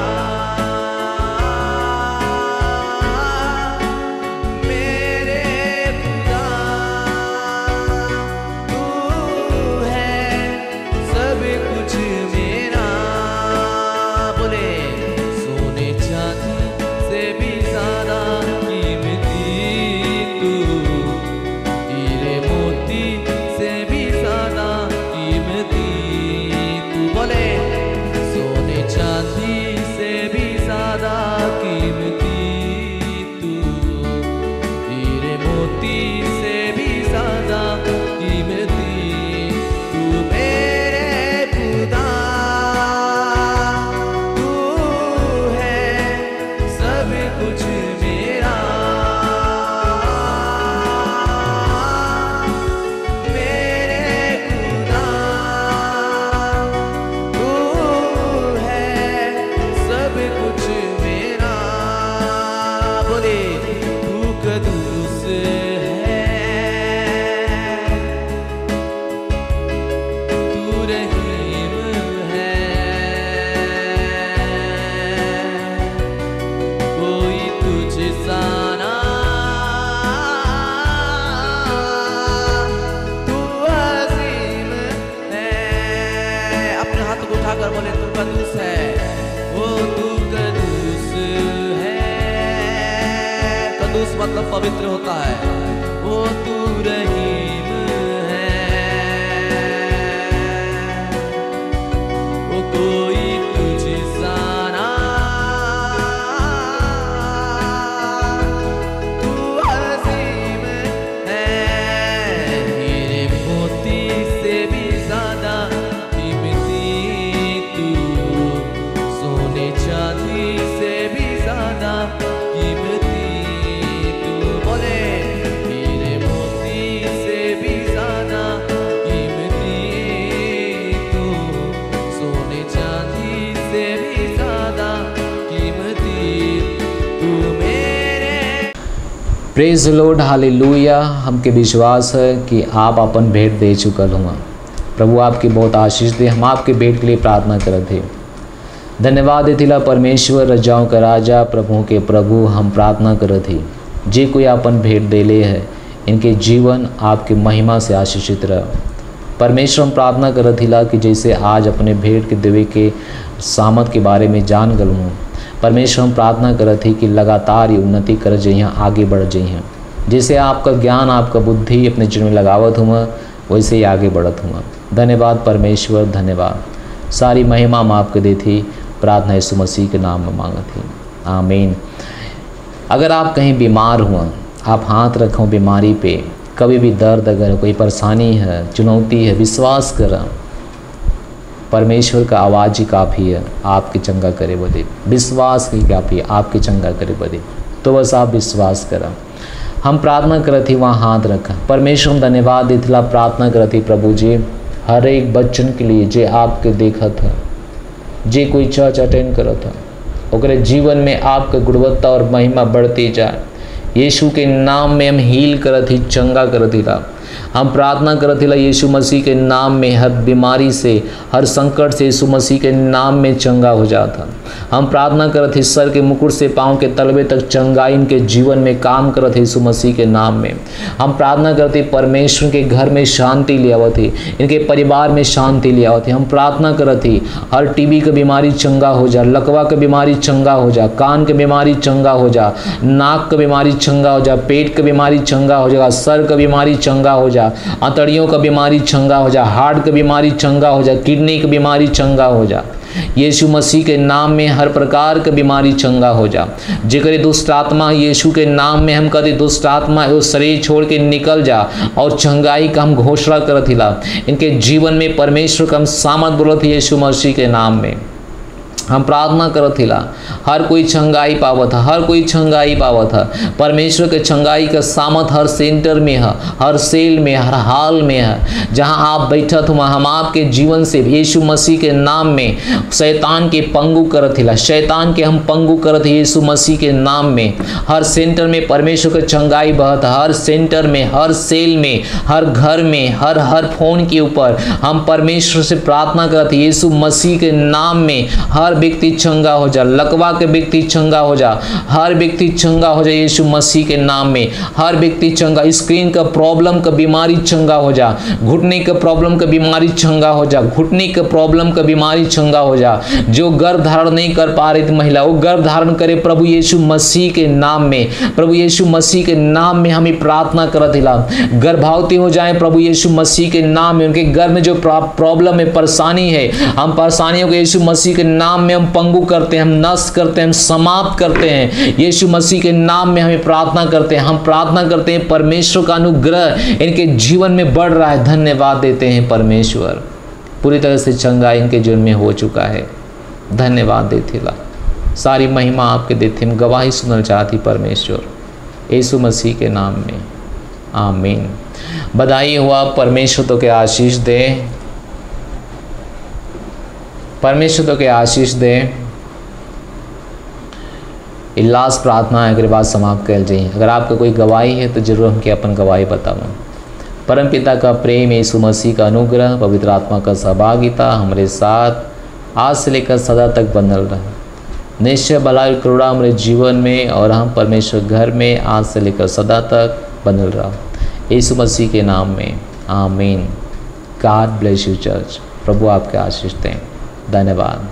मतलब पवित्र होता है। वो तू रहीम है, वो कोई तुझ सा ना, तू अजीम है। हीरे मोती से भी ज्यादा कीमती तू, सोने चांदी से भी ज्यादा कीमती। Praise Lord, hallelujah. हमके विश्वास है कि आप अपन भेंट दे चुकल हुआ। प्रभु आपकी बहुत आशीष दे। हम आपके भेंट के लिए प्रार्थना करत थे। धन्यवाद देथिला परमेश्वर, रजाओं का राजा, प्रभु के प्रभु। हम प्रार्थना करत थी जे कोई अपन भेंट देले है, इनके जीवन आपके महिमा से आशीषित रह। परमेश्वर, हम प्रार्थना करत थिला कि जैसे आज अपने भेंट के देवे के सामत के बारे में जान गल हूँ, परमेश्वर हम प्रार्थना करत थी कि लगातार ये उन्नति कर जाइए, आगे बढ़ जाइए। जैसे आपका ज्ञान, आपका बुद्धि अपने जीवन में लगावत हुआ, वैसे ही आगे बढ़त हुआ। धन्यवाद परमेश्वर, धन्यवाद। सारी महिमा हम आपके दी थी। प्रार्थना यीशु मसीह के नाम में मांगत थी, आमीन। अगर आप कहीं बीमार हुआ, आप हाथ रखो बीमारी पे, कभी भी दर्द, अगर कोई परेशानी है, चुनौती है, विश्वास करा परमेश्वर का आवाज़ ही काफ़ी है आपके चंगा करे बदे। विश्वास ही काफ़ी है आपके चंगा करे बदे। तो बस आप विश्वास करा। हम प्रार्थना करत थी, वहाँ हाथ रखा। परमेश्वर हम धन्यवाद देथिला, प्रार्थना करत थी प्रभु जी हर एक बच्चन के लिए जे आपके देखत है, जे कोई चर्च अटेंड करत है, ओकरे जीवन में आपका गुणवत्ता और महिमा बढ़ती जाए। यीशु के नाम में हम हील करत ही, चंगा करत ही। हम प्रार्थना करत हिला यीशु मसीह के नाम में हर बीमारी से, हर संकट से यीशु मसीह के नाम में चंगा हो जाता। हम प्रार्थना करत ही सर के मुकुट से पाँव के तलवे तक चंगाई इनके जीवन में काम करत है यीशु मसीह के नाम में। हम प्रार्थना करते परमेश्वर के घर में शांति ले आवत ही, इनके परिवार में शांति ले आवत ही। हम प्रार्थना करत ही हर टीबी की बीमारी चंगा हो जा, लकवा की बीमारी चंगा हो जा, कान की बीमारी चंगा हो जा, नाक की बीमारी चंगा हो जा, पेट की बीमारी चंगा हो जा, सर की बीमारी चंगा हो जा, आंतड़ियों का बीमारी चंगा हो जा, हार्ट की बीमारी चंगा हो जा, किडनी की बीमारी चंगा हो जा। यीशु मसीह के नाम में हर प्रकार की बीमारी चंगा हो जा। जेकर दुष्ट आत्मा यीशु के नाम में हम कहते दुष्ट आत्मा वो शरीर छोड़ के निकल जा, और चंगाई का हम घोषणा करत हिला। इनके जीवन में परमेश्वर का हम सामर्थ बोलत यीशु मसीह के नाम में। हम प्रार्थना करत हिला, हर कोई छंगाई पावत है, हर कोई छंगाई पावत है। परमेश्वर के छंगाई का सामत हर सेंटर में है, हर सेल में, हर हाल में है। जहां आप बैठत हुआ हम आपके जीवन से यीशु मसीह के नाम में शैतान के पंगु करत हिला, शैतान के हम पंगु करत यीशु मसीह के नाम में। हर सेंटर में परमेश्वर के छंगाई बहत, हर सेंटर में, हर सेल में, हर घर में, हर फोन के ऊपर हम परमेश्वर से प्रार्थना करत यीशु मसीह के नाम में। हर व्यक्ति चंगा हो जा, लकवा के व्यक्ति चंगा हो जा, हर व्यक्ति चंगा हो जा यीशु मसीह के नाम में। हर व्यक्ति चंगा, स्क्रीन का प्रॉब्लम का बीमारी चंगा हो जा, घुटने का प्रॉब्लम का बीमारी चंगा हो जा, घुटने का प्रॉब्लम का बीमारी चंगा हो जा। जो गर्भ धारण नहीं कर पा रही थी महिला, वो गर्भ धारण करे प्रभु यीशु मसीह के नाम में। प्रभु यीशु मसीह के नाम में हमें प्रार्थना करत हिला, गर्भवती हो जाए प्रभु यीशु मसीह के नाम में। उनके गर्भ में जो प्रॉब्लम है, परेशानी है, हम परेशानियों को यीशु मसीह के नाम में हम पंगु करते हैं, हम नष्ट करते हैं, हम समाप्त करते हैं। यीशु मसीह के नाम में हमें प्रार्थना करते हैं, हम प्रार्थना करते हैं परमेश्वर का अनुग्रह इनके जीवन में बढ़ रहा है। धन्यवाद देते हैं परमेश्वर, पूरी तरह से चंगा इनके जीवन में हो चुका है। धन्यवाद देते ला, सारी महिमा आपके देते। हम गवाही सुनना चाहती परमेश्वर यीशु मसीह के नाम में, आमीन। बधाई हुआ, परमेश्वर तो के आशीष दे, परमेश्वर तो के आशीष दे। इलास प्रार्थना है, अगर बात समाप्त कर जाइए। अगर आपका कोई गवाही है तो जरूर हमके अपन गवाही बताओ। परम पिता का प्रेम, यीशु मसीह का अनुग्रह, पवित्र आत्मा का सहभागिता हमारे साथ आज से लेकर सदा तक बनल रहा। निश्चय भलाई करुणा हमारे जीवन में और हम परमेश्वर घर में आज से लेकर सदा तक बनल रहा, यीशु मसीह के नाम में, amen. God bless you church. प्रभु आपके आशीष दें। धन्यवाद।